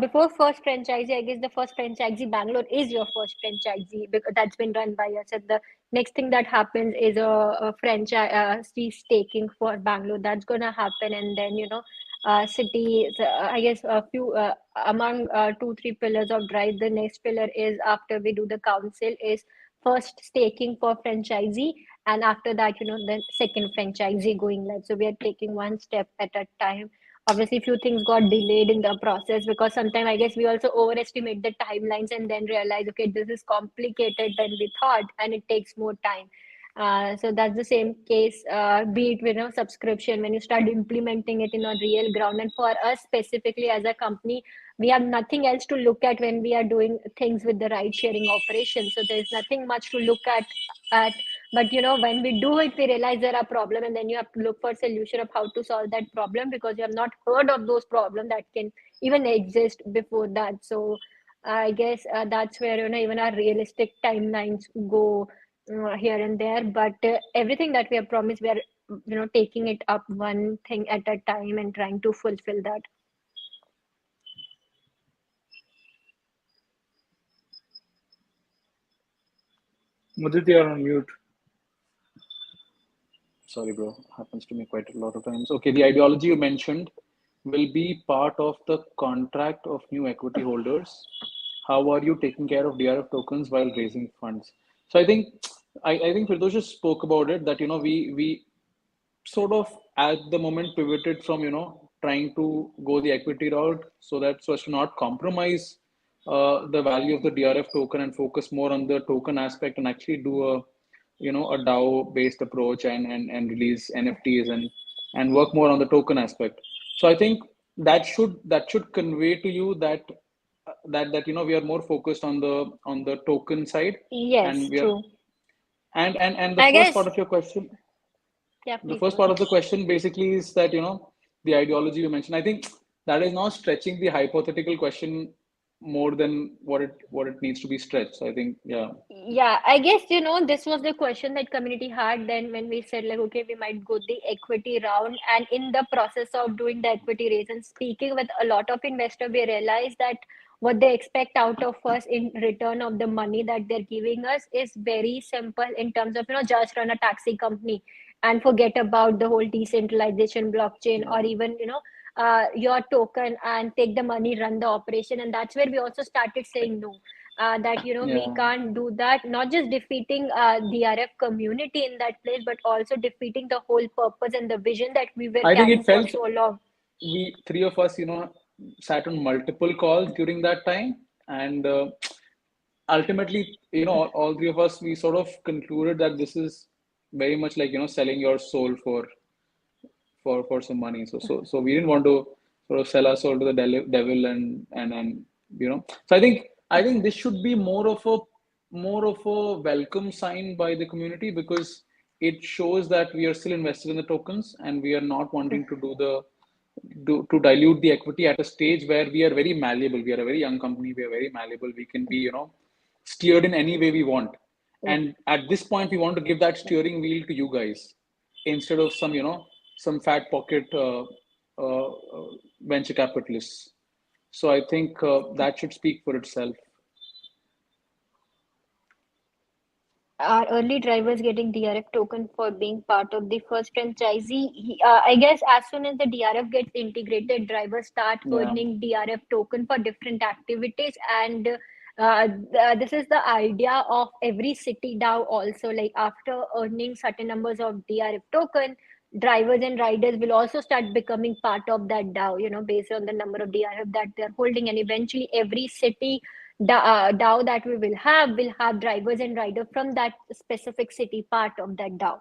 before first franchisee, I guess the first franchisee Bangalore is your first franchisee because that's been run by us. And the next thing that happens is a franchise staking for Bangalore. That's gonna happen, and then cities. I guess a few among two three pillars of Drive. The next pillar is after we do the council is first staking for franchisee, and after that the second franchisee going live. So we are taking one step at a time. Obviously few things got delayed in the process because sometimes I guess we also overestimate the timelines and then realize, okay, this is complicated than we thought and it takes more time. So that's the same case, be it subscription when you start implementing it in a real ground. And for us specifically as a company, we have nothing else to look at when we are doing things with the ride sharing operation. So there's nothing much to look at. But when we do it, we realize there are problems, and then you have to look for solution of how to solve that problem because you have not heard of those problems that can even exist before that. So I guess that's where even our realistic timelines go here and there. But everything that we have promised, we are taking it up one thing at a time and trying to fulfill that. Mudit, you are on mute. Sorry, bro. Happens to me quite a lot of times. Okay, the ideology you mentioned will be part of the contract of new equity holders. How are you taking care of DRF tokens while raising funds? So I think Firdosh just spoke about it that we sort of at the moment pivoted from trying to go the equity route so as to not compromise the value of the DRF token and focus more on the token aspect and actually do a DAO based approach and release NFTs and work more on the token aspect. So I think that should convey to you that we are more focused on the token side, Yes, and we are true. and the I first part guess, of your question, yeah, the please go first part ahead. of the question basically is that the ideology you mentioned. I think that is now stretching the hypothetical question more than what it needs to be stretched. So I think, yeah. Yeah, I guess this was the question that community had then when we said like, okay, we might go the equity round, and in the process of doing the equity raise and speaking with a lot of investors, we realized that what they expect out of us in return of the money that they're giving us is very simple in terms of just run a taxi company and forget about the whole decentralization blockchain or even your token and take the money, run the operation. And that's where we also started saying no, that we Yeah, can't do that, not just defeating the RF community in that place, but also defeating the whole purpose and the vision that we were I think carrying it for felt so long. we three of us sat on multiple calls during that time, and ultimately all three of us, we sort of concluded that this is very much like selling your soul for some money. So we didn't want to sort of sell our soul to the devil and. So I think this should be more of a welcome sign by the community, because it shows that we are still invested in the tokens and we are not wanting to to dilute the equity at a stage where we are very malleable. We are a very young company. We are very malleable. We can be steered in any way we want. Yeah. And at this point, we want to give that steering wheel to you guys instead of some fat pocket venture capitalists. So I think that should speak for itself. Are early drivers getting DRF token for being part of the first franchisee? I guess as soon as the DRF gets integrated, drivers start Yeah. earning DRF token for different activities. And this is the idea of every city DAO also. Like after earning certain numbers of DRF token, drivers and riders will also start becoming part of that DAO, based on the number of DRF that they're holding. And eventually every city DAO that we will have drivers and riders from that specific city part of that DAO.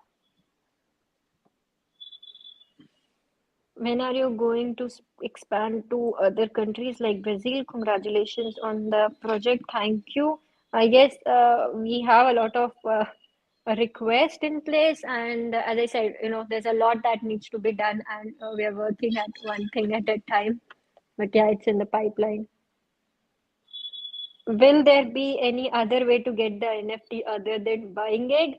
When are you going to expand to other countries like Brazil? Congratulations on the project. Thank you. I guess we have a lot of requests in place, and as I said, there's a lot that needs to be done, and we are working at one thing at a time. But yeah, it's in the pipeline. Will there be any other way to get the NFT other than buying it?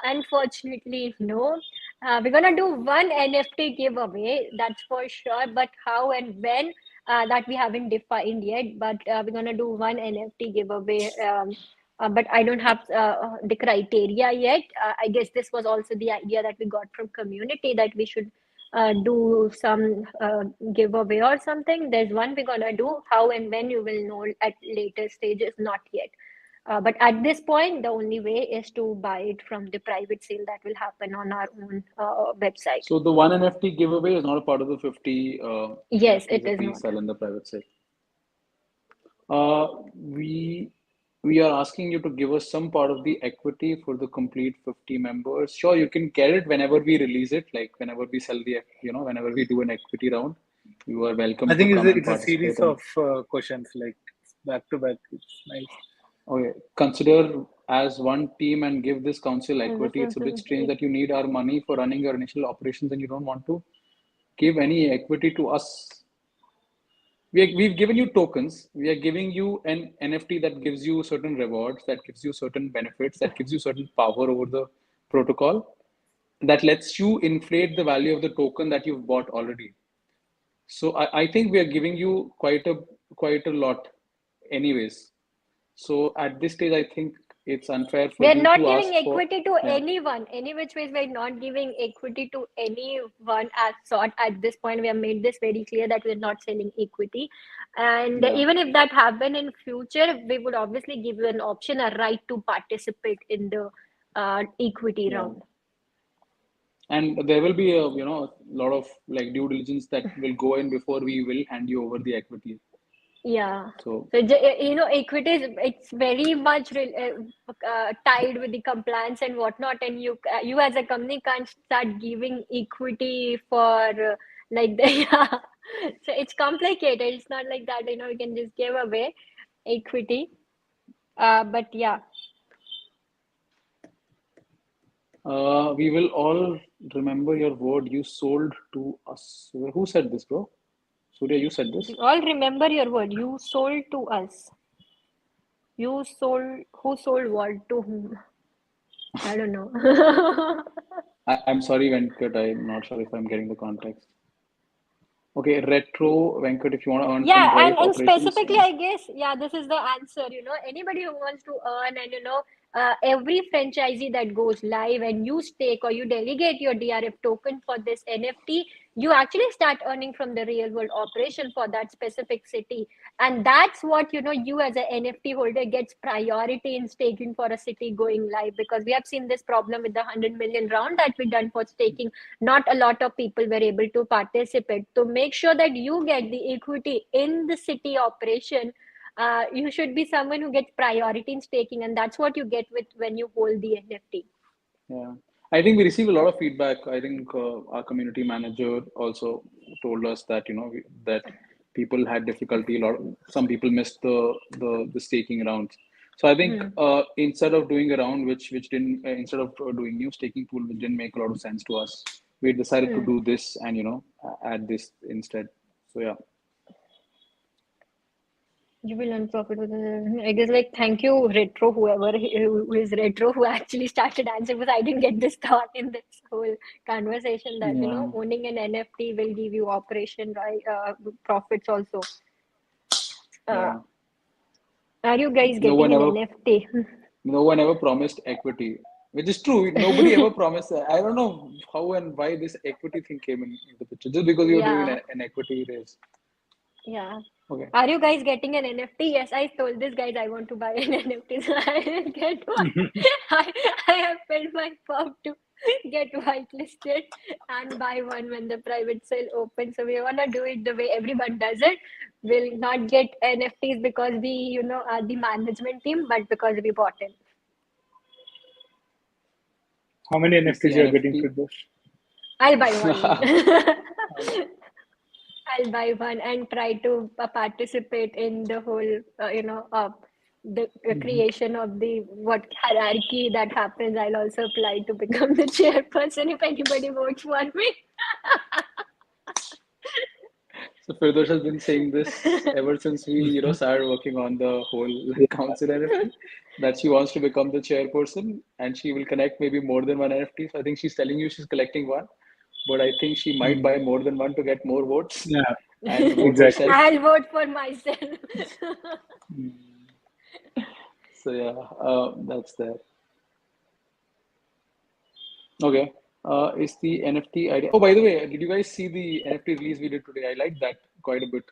Unfortunately, no. We're gonna do one NFT giveaway, that's for sure. But how and when, that we haven't defined yet. But we're gonna do one NFT giveaway. But I don't have the criteria yet. I guess this was also the idea that we got from community that we should do some giveaway or something. There's one we're gonna do. How and when you will know at later stages, not yet. But at this point, the only way is to buy it from the private sale that will happen on our own website. So the one NFT giveaway is not a part of the 50 Yes, NFTs it that is we not. sell in the private sale. Uh, we are asking you to give us some part of the equity for the complete 50 members. Sure, you can get it whenever we release it, like whenever we sell the, whenever we do an equity round, you are welcome I to think come and it's a participate series in. of questions like back to back. It's nice. Okay, consider as one team and give this council equity. It's a bit strange that you need our money for running your initial operations and you don't want to give any equity to us. We've given you tokens. We are giving you an NFT that gives you certain rewards, that gives you certain benefits, that gives you certain power over the protocol, that lets you inflate the value of the token that you've bought already. So I think we are giving you quite a lot anyways. So at this stage, I think it's unfair for We are you not to giving ask for, equity to yeah, anyone. Any which ways, we're not giving equity to anyone as sort. At this point, we have made this very clear that we're not selling equity. And yeah, even if that happen in future, we would obviously give you an option, a right to participate in the equity yeah. round. And there will be a lot of like due diligence that will go in before we will hand you over the equity. Yeah. So So, equity is, it's very much tied with the compliance and whatnot, and you as a company can't start giving equity for like the yeah. So it's complicated. It's not like that, we can just give away equity. But yeah, we will all remember your word you sold to us. Who said this, bro? Surya, you said we this? all remember your word. You sold to us. You sold. Who sold what to whom? I don't know. I'm sorry, Venkat. I'm not sure if I'm getting the context. Okay, retro, Venkat, if you want to earn from Yeah, Drive and operations. specifically, I guess, yeah, this is the answer. Anybody who wants to earn, and every franchisee that goes live and you stake or you delegate your DRF token for this NFT, you actually start earning from the real world operation for that specific city. And that's what, you as an NFT holder gets priority in staking for a city going live, because we have seen this problem with the 100 million round that we done for staking. Not a lot of people were able to participate. To make sure that you get the equity in the city operation, you should be someone who gets priority in staking, and that's what you get with when you hold the NFT. Yeah, I think we receive a lot of feedback. I think our community manager also told us that that people had difficulty. Some people missed the staking rounds. So I think instead of doing a round which didn't instead of doing new staking pool which didn't make a lot of sense to us, we decided to do this and add this instead. So yeah. You will earn profit with I guess, like, thank you, Retro, who is Retro, who actually started answering, because I didn't get this thought in this whole conversation that, Yeah. owning an NFT will give you operation, right, profits also. Yeah. Are you guys No getting one an ever NFT? no one ever promised equity, which is true. Nobody ever promised that. I don't know how and why this equity thing came in the picture. Just because you were doing Yeah, an equity raise. yeah. Okay. Are you guys getting an NFT? Yes, I told this guys I want to buy an NFT, so I will get one. I, I have filled my form to get whitelisted and buy one when the private sale opens. So we wanna do it the way everyone does it. We'll not get NFTs because we, are the management team, but because we bought it. How many Is the NFTs you are getting, NFT? Firdosh? I'll buy one. I'll buy one and try to participate in the whole, the creation of the what hierarchy that happens. I'll also apply to become the chairperson if anybody votes for me. So Firdosh has been saying this ever since we, started working on the whole Yeah. council NFT, that she wants to become the chairperson and she will connect maybe more than one NFT. So I think she's telling you she's collecting one, but I think she might buy more than one to get more votes Yeah, and vote exactly. herself. I'll vote for myself. So yeah, that's there. Okay. Is the NFT idea? Oh, by the way, did you guys see the NFT release we did today? I like that quite a bit.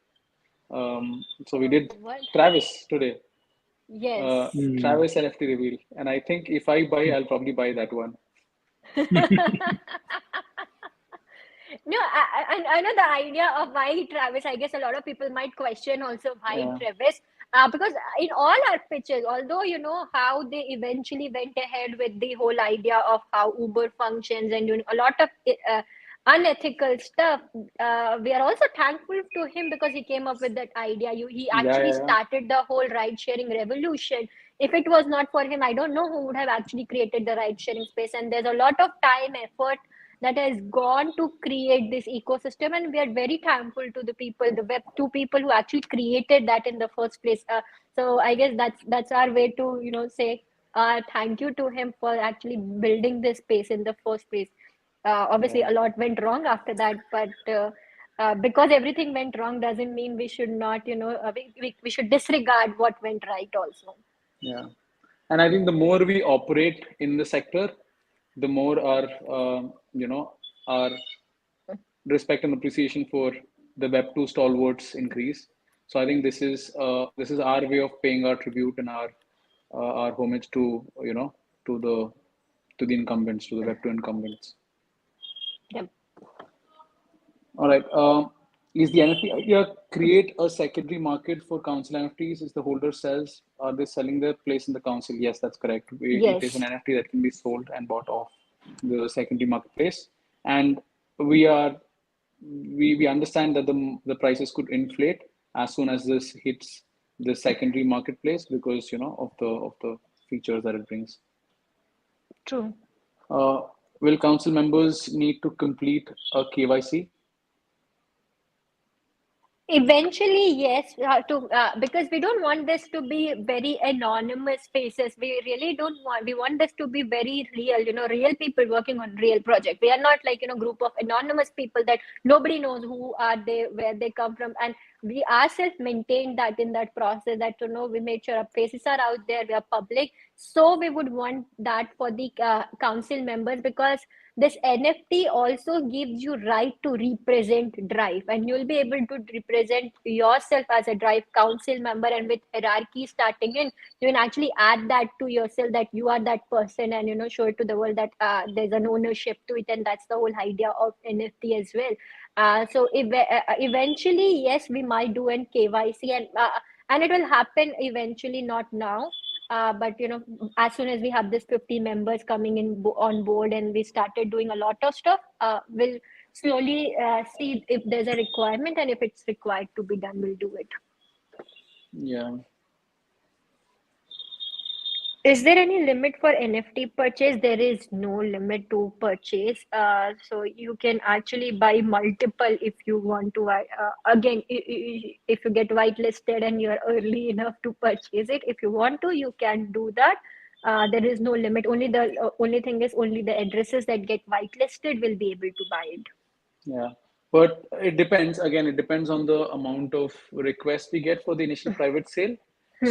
So we did What? Travis today. Yes. Travis NFT reveal, and I think if I buy, I'll probably buy that one. No, I know the idea of why Travis. I guess a lot of people might question also why Yeah, Travis, because in all our pitches, although you know how they eventually went ahead with the whole idea of how Uber functions and a lot of unethical stuff, we are also thankful to him because he came up with that idea. He yeah, actually yeah, yeah. started the whole ride sharing revolution. If it was not for him, I don't know who would have actually created the ride sharing space. And there's a lot of time, effort that has gone to create this ecosystem, and we are very thankful to the people, the web 2 people who actually created that in the first place. So I guess that's our way to say thank you to him for actually building this space in the first place. Obviously Yeah, a lot went wrong after that, but because everything went wrong doesn't mean we should not we should disregard what went right also. yeah. And I think the more we operate in the sector, the more our respect and appreciation for the Web2 stalwarts increase. So I think this is our way of paying our tribute and our homage to to the to the incumbents, to the Web2 incumbents. Yep. All right. Is the NFT idea create a secondary market for council NFTs? Is the holder sells? Are they selling their place in the council? Yes, that's correct. It is an Yes. NFT that can be sold and bought off the secondary marketplace, and we are we understand that the prices could inflate as soon as this hits the secondary marketplace because of the features that it brings. True. Uh, will council members need to complete a KYC? Eventually, yes, to because we don't want this to be very anonymous faces. We really don't want. We want this to be very real. Real people working on real project. We are not like group of anonymous people that nobody knows who are they, where they come from, and we ourselves maintain that in that process. That we made sure our faces are out there. We are public. So we would want that for the council members because this NFT also gives you right to represent Drive, and you'll be able to represent yourself as a Drive council member. And with hierarchy starting in, you can actually add that to yourself that you are that person, and show it to the world that there's an ownership to it, and that's the whole idea of NFT as well. Eventually, yes, we might do an KYC, and it will happen eventually, not now. But as soon as we have this 50 members coming in on board and we started doing a lot of stuff, we'll slowly see if there's a requirement, and if it's required to be done, we'll do it. Yeah. Is there any limit for NFT purchase? There is no limit to purchase. So you can actually buy multiple if you want to. Again, if you get whitelisted and you're early enough to purchase it, if you want to, you can do that. There is no limit. Only thing is only the addresses that get whitelisted will be able to buy it. Yeah, but it depends. Again, it depends on the amount of requests we get for the initial private sale.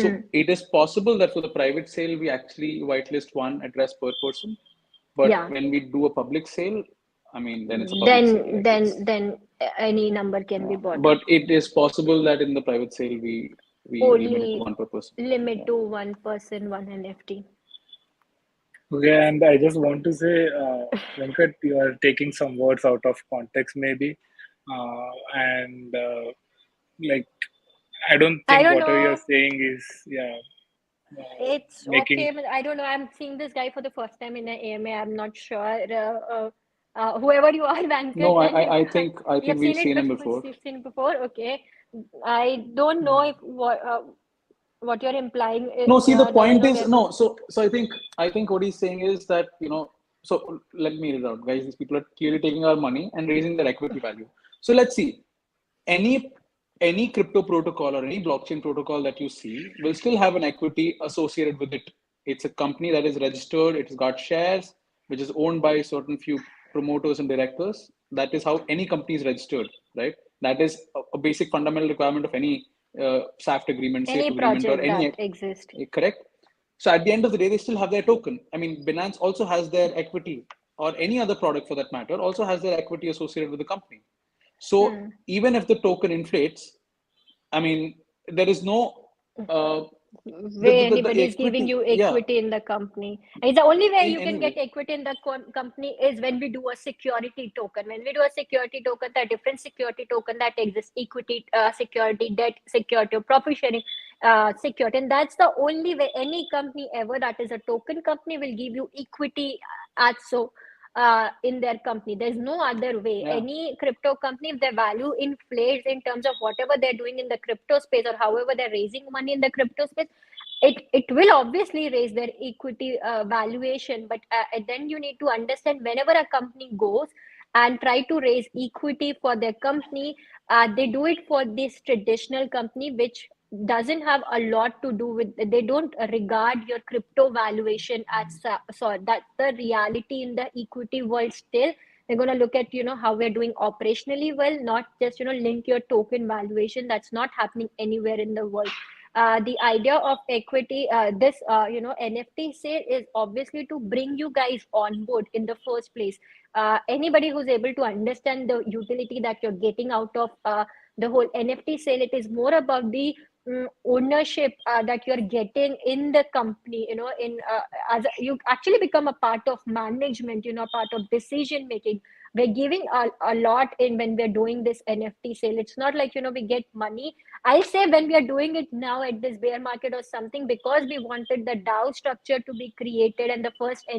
So it is possible that for the private sale, we actually whitelist one address per person. But Yeah. when we do a public sale, I mean, then it's a public sale. Right? Then any number can be bought. But it is possible that in the private sale, we limit it to one per person. Limit to one person, one NFT. Okay, and I just want to say, Venkat, you are taking some words out of context, maybe, and like I don't think whatever you're saying is, It's making. okay, but I don't know. I'm seeing this guy for the first time in an AMA. I'm not sure. Whoever you are, Venkat. No, I think we've seen him before. You've seen it before. Okay. I don't know if what you're implying is, no, see, the point is no. So I think what he's saying is that, so let me read it out, guys. These people are clearly taking our money and raising their equity value. So let's see, any crypto protocol or any blockchain protocol that you see will still have an equity associated with it. It's a company that is registered. It's got shares, which is owned by certain few promoters and directors. That is how any company is registered, right? That is a basic fundamental requirement of any SAFT agreement, any safe project agreement, or any that exists. Correct. So at the end of the day, they still have their token. I mean, Binance also has their equity, or any other product for that matter, also has their equity associated with the company. So even if the token inflates, I mean, there is no way anybody is giving you equity in the company. It's the only way you can get equity in the company is when we do a security token. When we do a security token, there are different security token that exists: equity, security, debt security, or profit sharing security. And that's the only way any company ever that is a token company will give you equity as so. In their company, there's no other way. Any crypto company, if their value inflates in terms of whatever they're doing in the crypto space, or however they're raising money in the crypto space, it will obviously raise their equity valuation. But then you need to understand, whenever a company goes and try to raise equity for their company, they do it for this traditional company, which doesn't have a lot to do with, they don't regard your crypto valuation as so that's the reality in the equity world. Still, they're going to look at how we're doing operationally well, not just link your token valuation. That's not happening anywhere in the world. The idea of equity, this NFT sale is obviously to bring you guys on board in the first place. Anybody who's able to understand the utility that you're getting out of the whole NFT sale, it is more about the ownership that you're getting in the company. As you actually become a part of management, part of decision making. We're giving a lot in when we're doing this NFT sale. It's not like we get money. I'll say when we are doing it now at this bear market or something, because we wanted the DAO structure to be created and the first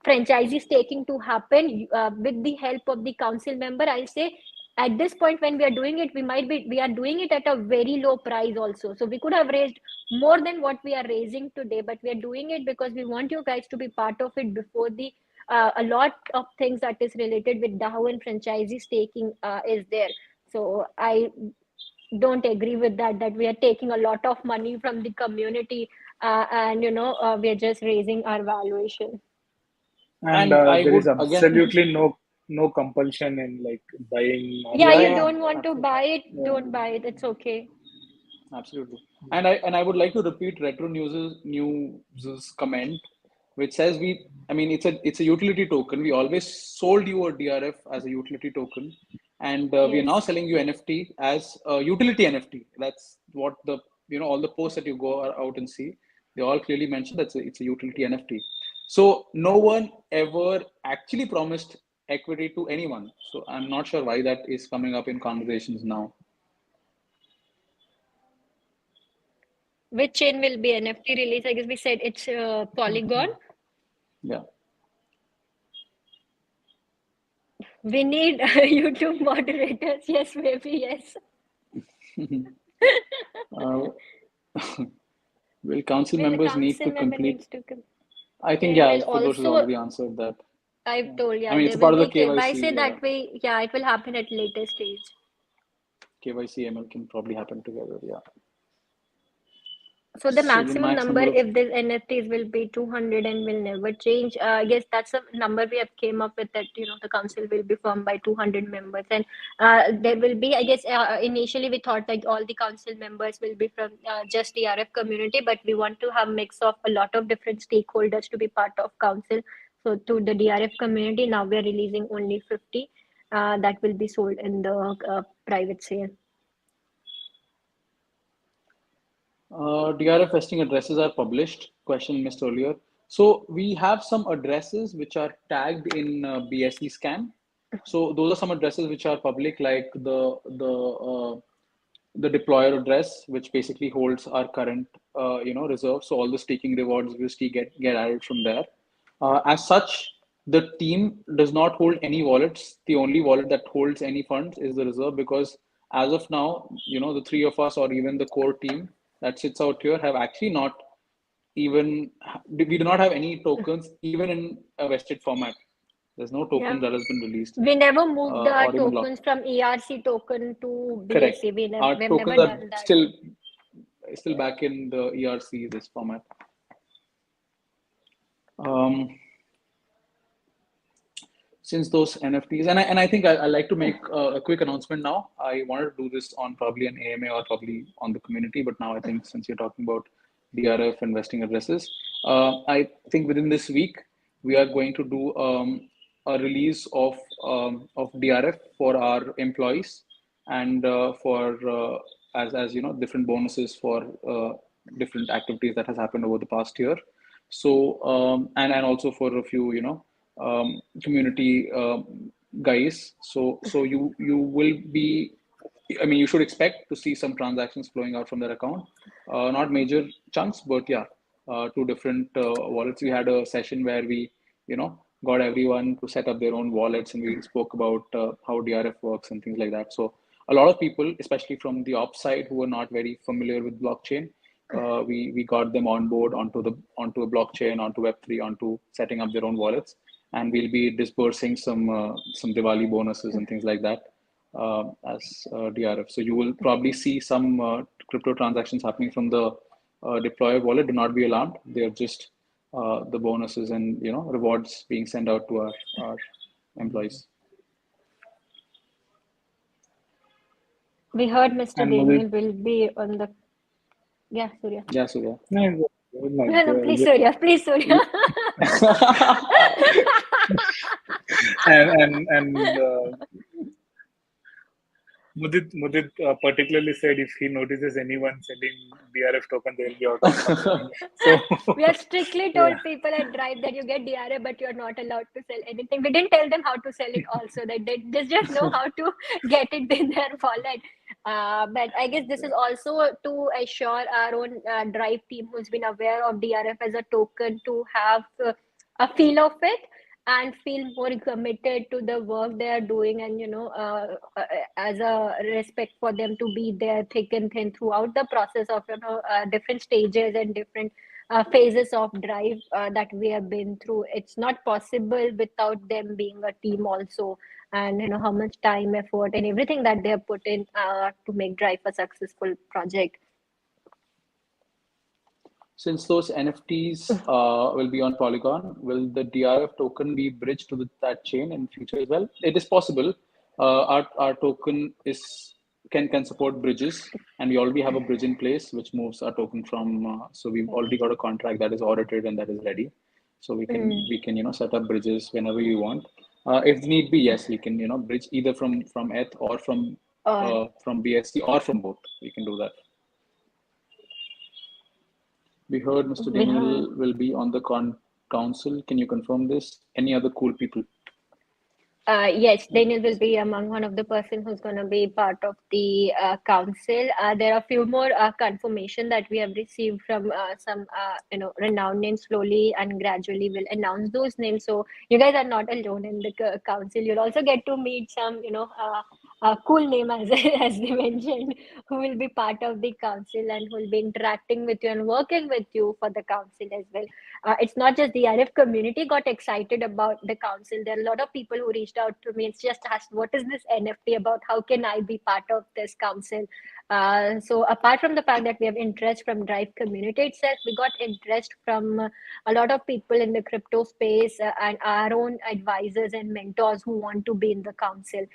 franchisee staking to happen with the help of the council member. I'll say at this point when we are doing it, we are doing it at a very low price also. So we could have raised more than what we are raising today, but we are doing it because we want you guys to be part of it before the a lot of things that is related with DAO and franchisee staking is there. So I don't agree with that we are taking a lot of money from the community and we're just raising our valuation. And there is absolutely no compulsion in like buying. You don't want to buy it, don't buy it. It's okay. Absolutely. And I would like to repeat Retro News's comment, which says it's a utility token. We always sold you a DRF as a utility token, and we are now selling you NFT as a utility NFT. That's what the all the posts that you go out and see, they all clearly mention that it's a utility NFT. So no one ever actually promised equity to anyone. So I'm not sure why that is coming up in conversations now. Which chain will be NFT release? I guess we said it's Polygon. Yeah. We need YouTube moderators. Yes, maybe yes. Will council members need to complete? I think Firdosh has already answered that. I've told it's part of the KYC. That way, it will happen at later stage. KYC ML can probably happen together. So the So the maximum max number, number of if these NFTs will be 200 and will never change, I guess that's a number we have came up with, that the council will be formed by 200 members, and there will be, I guess, initially we thought like all the council members will be from just the RF community, but we want to have mix of a lot of different stakeholders to be part of council. So to the DRF community, now we are releasing only 50 that will be sold in the private sale. DRF vesting addresses are published. Question missed earlier. So we have some addresses which are tagged in BSE scan. So those are some addresses which are public, like the deployer address, which basically holds our current reserve. So all the staking rewards we see get added from there. As such, the team does not hold any wallets. The only wallet that holds any funds is the reserve, because as of now, the three of us or even the core team that sits out here have actually not even, we do not have any tokens even in a vested format. There's no Yeah. token that has been released. We never moved the Or even tokens from ERC token to correct. BSC. We've Our never tokens are done that. still back in the ERC, this format. Since those NFTs, and I think I like to make a quick announcement now. I wanted to do this on probably an AMA or probably on the community, but now I think since you're talking about DRF investing addresses, I think within this week we are going to do a release of DRF for our employees, and for as different bonuses for different activities that has happened over the past year. So and also for a few community guys. So you will be, I mean, you should expect to see some transactions flowing out from their account. Not major chunks, but yeah, two different wallets. We had a session where we got everyone to set up their own wallets, and we spoke about how DRF works and things like that. So a lot of people, especially from the ops side, who are not very familiar with blockchain, we got them on board onto a blockchain, onto Web3, onto setting up their own wallets, and we'll be dispersing some Diwali bonuses and things like that as DRF. So you will probably see some crypto transactions happening from the deployer wallet. Do not be alarmed; they're just the bonuses and rewards being sent out to our employees. We heard Mr. And Daniel will be on the. Yeah, Surya. Yeah, Surya. No, please, Surya. Please, Surya. and Mudit particularly said if he notices anyone selling DRF token, they will be out of company. So we have strictly told people at DRIFE that you get DRF, but you're not allowed to sell anything. We didn't tell them how to sell it also. That they just know how to get it in their wallet. But I guess this is also to assure our own DRIFE team who's been aware of DRF as a token to have a feel of it and feel more committed to the work they are doing, and as a respect for them to be there thick and thin throughout the process of different stages and different phases of DRIFE that we have been through. It's not possible without them being a team also, and how much time, effort, and everything that they have put in to make DRIFE a successful project. Since those NFTs will be on Polygon, will the DRF token be bridged to that chain in future as well? It is possible. Our token can support bridges, and we already have a bridge in place which moves our token from. So we've already got a contract that is audited and that is ready. So we can set up bridges whenever we want. If need be, yes, we can bridge either from ETH or from BSC or from both. We can do that. We heard Mr. Daniel will be on the council. Can you confirm this? Any other cool people? Yes, Daniel will be among one of the person who's going to be part of the council. There are a few more confirmation that we have received from some renowned names. Slowly and gradually we'll announce those names. So you guys are not alone in the council. You'll also get to meet some cool name as they mentioned, who will be part of the council and who will be interacting with you and working with you for the council as well. It's not just the DRIF community got excited about the council. There are a lot of people who reached out to me. It's just asked, what is this NFT about? How can I be part of this council? So apart from the fact that we have interest from DRIFE community itself, we got interest from a lot of people in the crypto space and our own advisors and mentors who want to be in the council.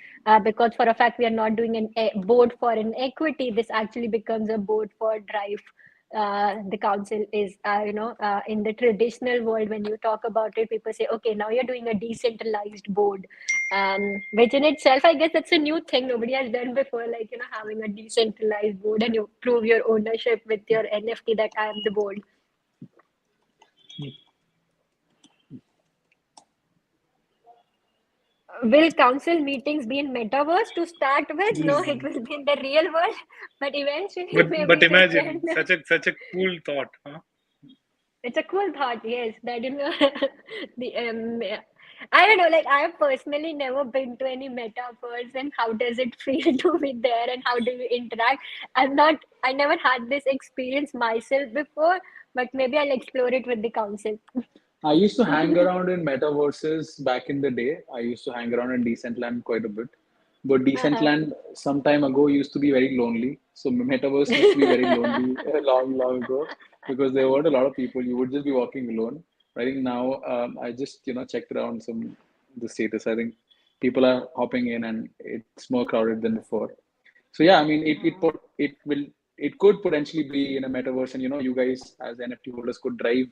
Because for a fact, we are not doing a board for an equity. This actually becomes a board for DRIFE. The council is, in the traditional world, when you talk about it, people say, okay, now you're doing a decentralized board, which in itself, I guess that's a new thing. Nobody has done before, like, having a decentralized board and you prove your ownership with your NFT that I am the board. Will council meetings be in metaverse to start with? No, it will be in the real world, but eventually maybe but they imagine can. such a cool thought, huh? It's a cool thought, yes. That the I don't know. Like I have personally never been to any metaverse, and how does it feel to be there, and how do you interact? I never had this experience myself before, but maybe I'll explore it with the council. I used to hang around in metaverses back in the day. I used to hang around in Decentraland quite a bit. But Uh-huh. Decentraland some time ago used to be very lonely. So Metaverse used to be very lonely long ago because there weren't a lot of people. You would just be walking alone. I think now I just checked around the status. I think people are hopping in and it's more crowded than before. So yeah, I mean it could potentially be in a metaverse, and you guys as NFT holders could drive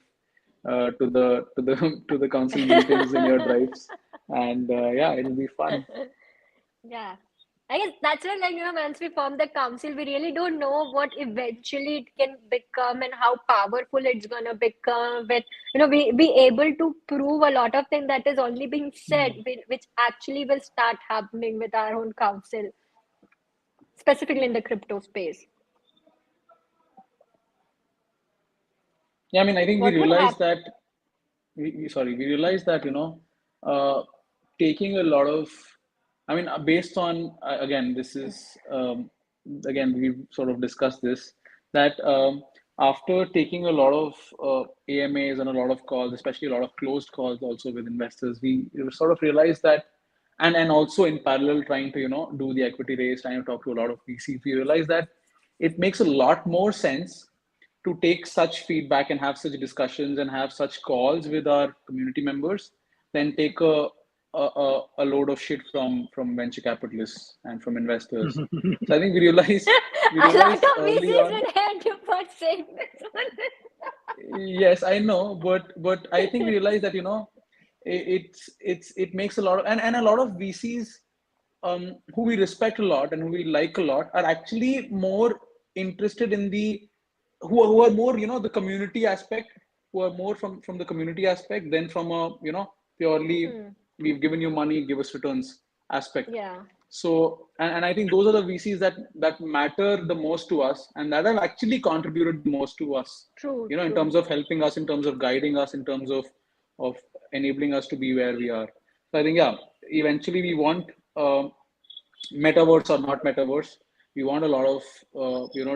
to the council meetings in your drives, and yeah, it'll be fun. Yeah. I guess that's why, like, once we form the council, we really don't know what eventually it can become and how powerful it's gonna become. With, we be able to prove a lot of things that is only being said, which actually will start happening with our own council, specifically in the crypto space. Yeah, I mean, I think we What would realized happen? that we realized that uh, taking a lot of, I mean, based on again, this is again we've sort of discussed this that after taking a lot of AMAs and a lot of calls, especially a lot of closed calls also with investors, we sort of realized that, and also in parallel trying to do the equity raise, trying to talk to a lot of VCs, we realized that it makes a lot more sense to take such feedback and have such discussions and have such calls with our community members than take a load of shit from venture capitalists and from investors. So I think we A lot realized of early VCs on. will hate you for saying this one. Yes, I know, but I think we realized that it makes a lot of, and a lot of VCs who we respect a lot and who we like a lot are actually more interested in the who are more the community aspect, who are more from the community aspect than from a purely Hmm. we've given you money, give us returns aspect. Yeah, So and I think those are the VCs that matter the most to us and that have actually contributed the most to us, true, in true. terms of helping us, in terms of guiding us, in terms of enabling us to be where we are. So I think yeah, eventually we want metaverse or not metaverse, we want a lot of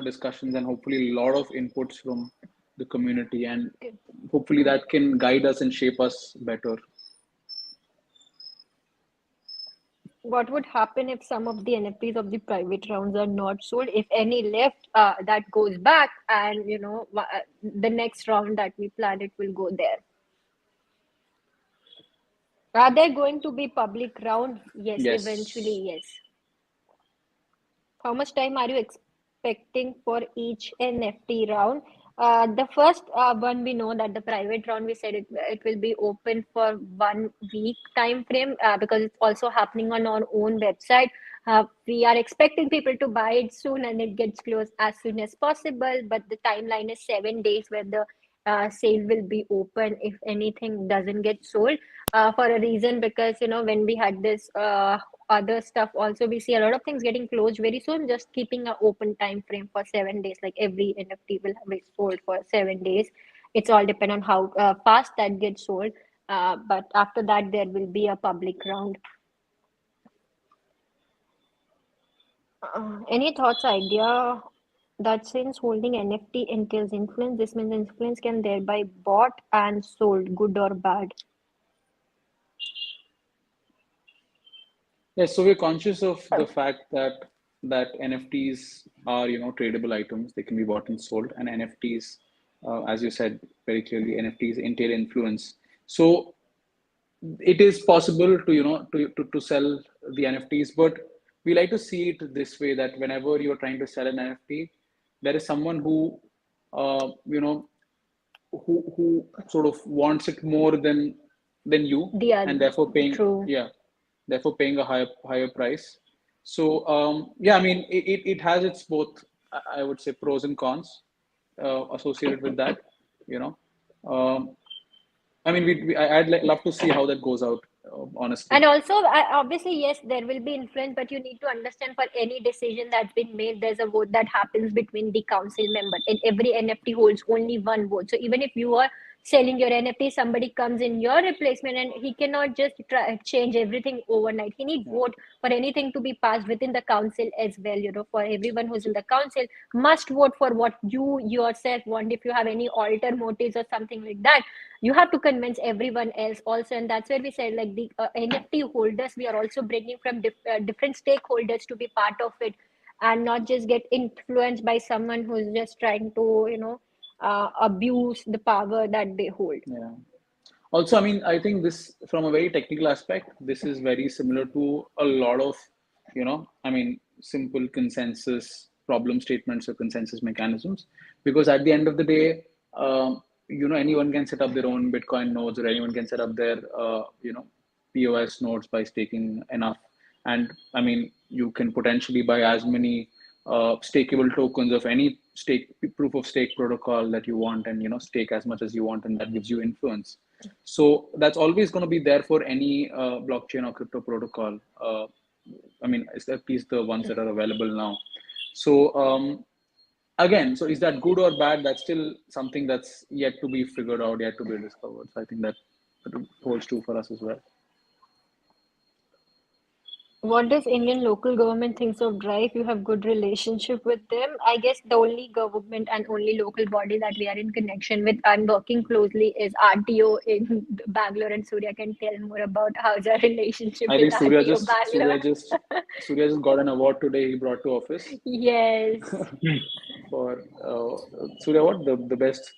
discussions and hopefully a lot of inputs from the community, and hopefully Hmm. that can guide us and shape us better. What would happen if some of the NFTs of the private rounds are not sold? If any left, that goes back, and the next round that we plan it will go there. Are there going to be public round? Yes, Yes. eventually, yes. How much time are you expecting for each NFT round? The first one, we know that the private round, we said it will be open for 1 week time frame, because it's also happening on our own website. We are expecting people to buy it soon and it gets closed as soon as possible. But the timeline is 7 days where the sale will be open if anything doesn't get sold, for a reason, because when we had this other stuff also, we see a lot of things getting closed very soon. Just keeping an open time frame for 7 days, like every NFT will have it sold for 7 days. It's all depend on how fast that gets sold. But after that, there will be a public round. Any thoughts, idea? that since holding NFT entails influence, this means influence can thereby bought and sold, good or bad. Yes, so we're conscious of the fact that NFTs are, tradable items. They can be bought and sold, and NFTs, as you said very clearly, NFTs entail influence. So it is possible to, to sell the NFTs, but we like to see it this way, that whenever you're trying to sell an NFT, there is someone who, who sort of wants it more than you, The and other, therefore paying, true. yeah, therefore paying a higher price. So yeah, I mean, it has its both, I would say, pros and cons associated with that. You know, um, I mean, I'd love to see how that goes out, honestly. And also, obviously, yes, there will be influence, but you need to understand for any decision that's been made, there's a vote that happens between the council member, and every NFT holds only one vote. So even if you are selling your NFT, somebody comes in your replacement, and he cannot just change everything overnight. He need Yeah. vote for anything to be passed within the council as well. For everyone who's in the council must vote for what you yourself want. If you have any alter motives or something like that, you have to convince everyone else also. And that's where we said, like, the NFT holders, we are also bringing from different stakeholders to be part of it, and not just get influenced by someone who's just trying to abuse the power that they hold. Yeah. Also, I mean, I think this, from a very technical aspect, this is very similar to a lot of, I mean, simple consensus problem statements or consensus mechanisms. Because at the end of the day, anyone can set up their own Bitcoin nodes, or anyone can set up their, POS nodes by staking enough. And I mean, you can potentially buy as many stakeable tokens of any proof of stake protocol that you want, and stake as much as you want, and that gives you influence. So that's always going to be there for any blockchain or crypto protocol. I mean, at least the ones that are available now. So again, so is that good or bad? That's still something that's yet to be figured out, yet to be discovered. So I think that holds true for us as well. What does Indian local government thinks of DRIFE? You have good relationship with them. I guess the only government and only local body that we are in connection with and working closely is RTO in Bangalore, and Surya can tell more about how's our relationship I with think Surya RTO just Bangalore. Surya just Surya just got an award today. He brought to office Yes. for Surya, what the best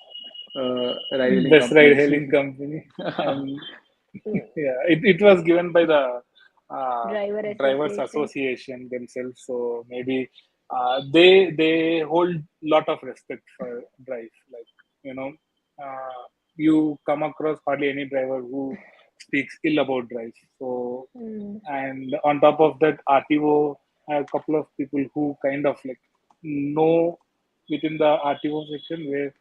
ride hailing Best ride company. hailing company. And yeah, it was given by the Driver drivers Association. association themselves. So maybe they hold lot of respect for drive. Like, you know, you come across hardly any driver who speaks ill about drive. So, Mm. and on top of that, RTO, a couple of people who kind of like know within the RTO section, where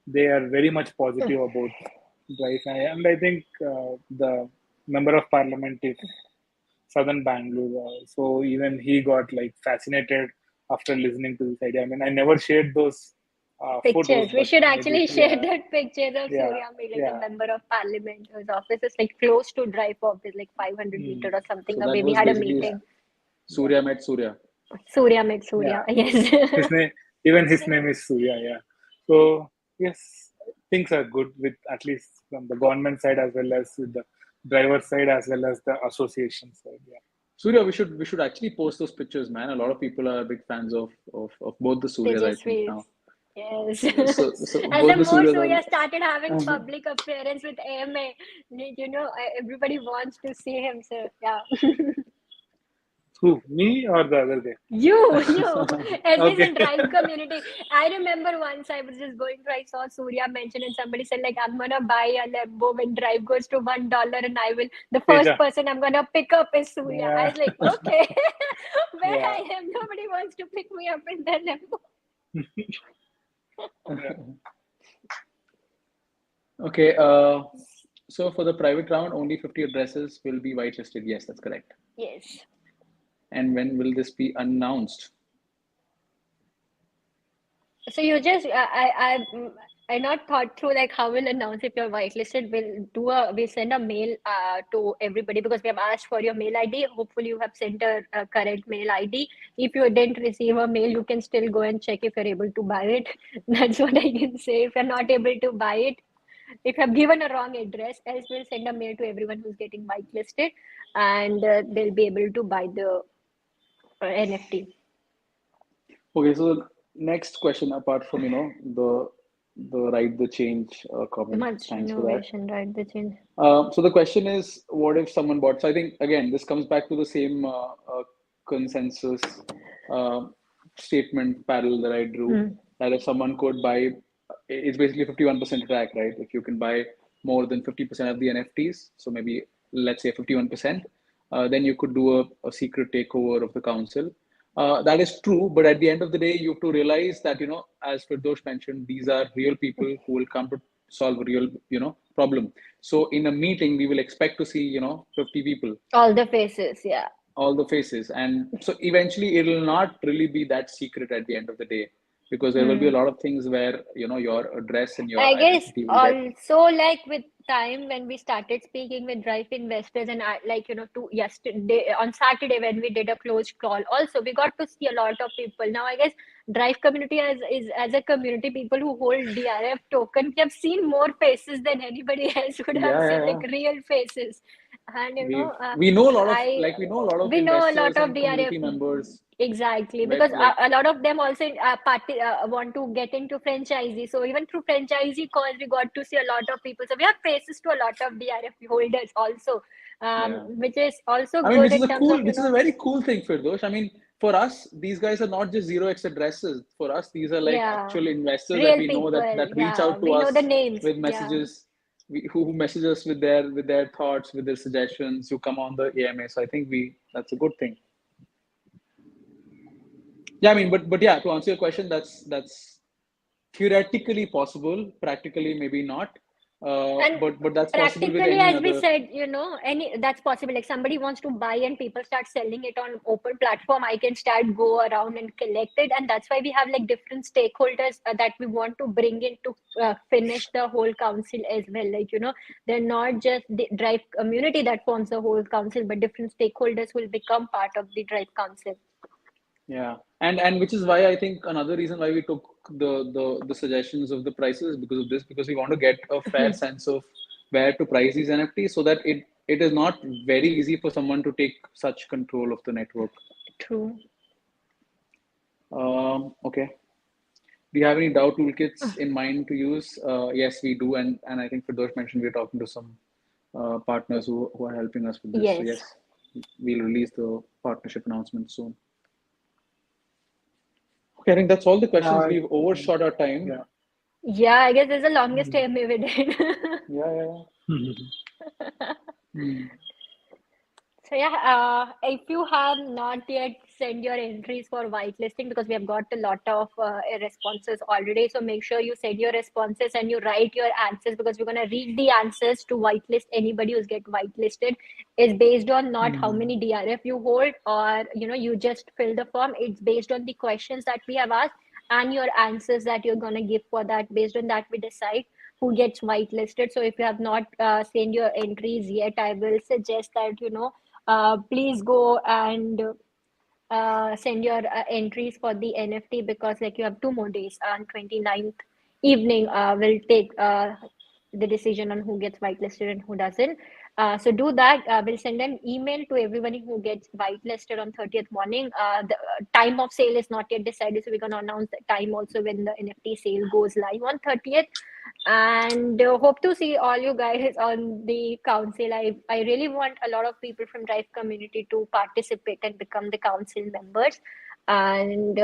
they are very much positive about drive. And I think the member of parliament is southern Bangalore. So even he got like fascinated after listening to this idea. I mean, I never shared those photos, Pictures. We but should maybe, actually share yeah, that pictures of yeah, Surya meeting a yeah. member of parliament whose office is like close to drive office, like 500 meters Mm, or something So that away. We was had a basically meeting. yeah, Surya met Surya. Surya met yeah. Surya. Yes. His name, even his name is Surya. Yeah. So yes, things are good with, at least from the government side, as well as with the driver side, as well as the association side. Yeah. Surya, we should actually post those pictures, man. A lot of people are big fans of both the Suryas, I think Tejasvi. now. Yes. So And the both the more Suryas Surya are. started having public appearance with AMA, everybody wants to see him. So yeah. Who, me or the other guy? You, at least Okay. in drive community. I remember once I was just going through, I saw Surya mention, and somebody said, like, I'm gonna buy a Lambo when drive goes to $1, and the first Teja. person I'm gonna pick up is Surya. I Yeah. was like, okay, where Yeah. I am, nobody wants to pick me up in the Lambo. Yeah. Okay. So for the private round, only 50 addresses will be whitelisted. Yes, that's correct. Yes. And when will this be announced? So you just, not thought through like how we'll announce if you're whitelisted. We'll send a mail to everybody because we have asked for your mail ID. Hopefully you have sent a correct mail ID. If you didn't receive a mail, you can still go and check if you're able to buy it. That's what I can say. If you're not able to buy it, if you have given a wrong address, else we'll send a mail to everyone who's getting whitelisted, and they'll be able to buy the NFT. Okay, so next question, apart from the ride the change comment. Much Thanks for that. innovation, right? The change. So the question is, what if someone bought? So I think again, this comes back to the same consensus statement parallel that I drew. That if someone could buy, it's basically 51% attack, right? If you can buy more than 50% of the NFTs, so maybe let's say 51%, then you could do a secret takeover of the council. That is true, but at the end of the day, you have to realize that, as Firdosh mentioned, these are real people who will come to solve a real, problem. So in a meeting, we will expect to see, 50 people. All the faces, yeah. All the faces. And so eventually it will not really be that secret at the end of the day, because there will be a lot of things where, your address and your I guess identity will get... also like with time when we started speaking with DRIFE investors and yesterday on Saturday when we did a closed call, also we got to see a lot of people. Now I guess DRIFE community as a community, people who hold DRF token, we have seen more faces than anybody else would have seen, like real faces. And we know a lot of investors and DRF community members. Exactly, because a lot of them also want to get into franchisee. So even through franchisee calls, we got to see a lot of people. So we have faces to a lot of DRF holders also, which is also good which in is terms of, which is a very cool thing, Firdosh. I mean, for us, these guys are not just 0x addresses. For us, these are like actual investors real that we people, know that reach out to we us know the names, with messages, who message us with their thoughts, with their suggestions, who come on the AMA. So I think that's a good thing. Yeah, I mean, but yeah, to answer your question, that's theoretically possible, practically maybe not. But that's possible with any as other... we said, that's possible. Like somebody wants to buy and people start selling it on open platform, I can start go around and collect it, and that's why we have like different stakeholders that we want to bring in to finish the whole council as well. Like they're not just the DRIFE community that forms the whole council, but different stakeholders will become part of the DRIFE council. Yeah, and which is why I think another reason why we took the suggestions of the prices because of this, because we want to get a fair sense of where to price these NFTs so that it is not very easy for someone to take such control of the network. True. Okay. Do you have any DAO toolkits in mind to use? Yes, we do, and I think Firdosh mentioned we're talking to some partners who are helping us with this. Yes. So yes, we'll release the partnership announcement soon. Okay, I think that's all the questions. We've overshot our time. Yeah, I guess this is the longest AMA we did. So yeah, if you have not yet sent your entries for whitelisting, because we have got a lot of responses already, so make sure you send your responses and you write your answers, because we're going to read the answers to whitelist anybody who's get whitelisted. It's based on not how many DRF you hold or you just fill the form. It's based on the questions that we have asked and your answers that you're going to give for that. Based on that, we decide who gets whitelisted. So if you have not sent your entries yet, I will suggest that please go and send your entries for the NFT, because like you have 2 more days. On 29th evening, we'll take the decision on who gets whitelisted and who doesn't. So do that. We'll send an email to everyone who gets whitelisted on 30th morning. The time of sale is not yet decided, so we're going to announce the time also when the NFT sale goes live on 30th. And hope to see all you guys on the council. I really want a lot of people from DRIFE community to participate and become the council members. And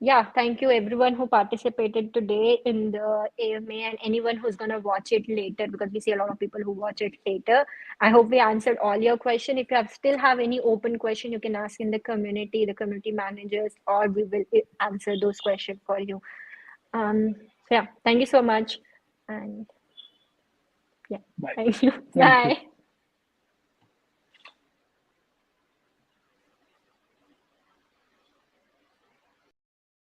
yeah, thank you everyone who participated today in the AMA, and anyone who's going to watch it later, because we see a lot of people who watch it later. I hope we answered all your questions. If you still have any open question, you can ask in the community managers, or we will answer those questions for you. So yeah, thank you so much. And yeah, Bye. thank you. Bye.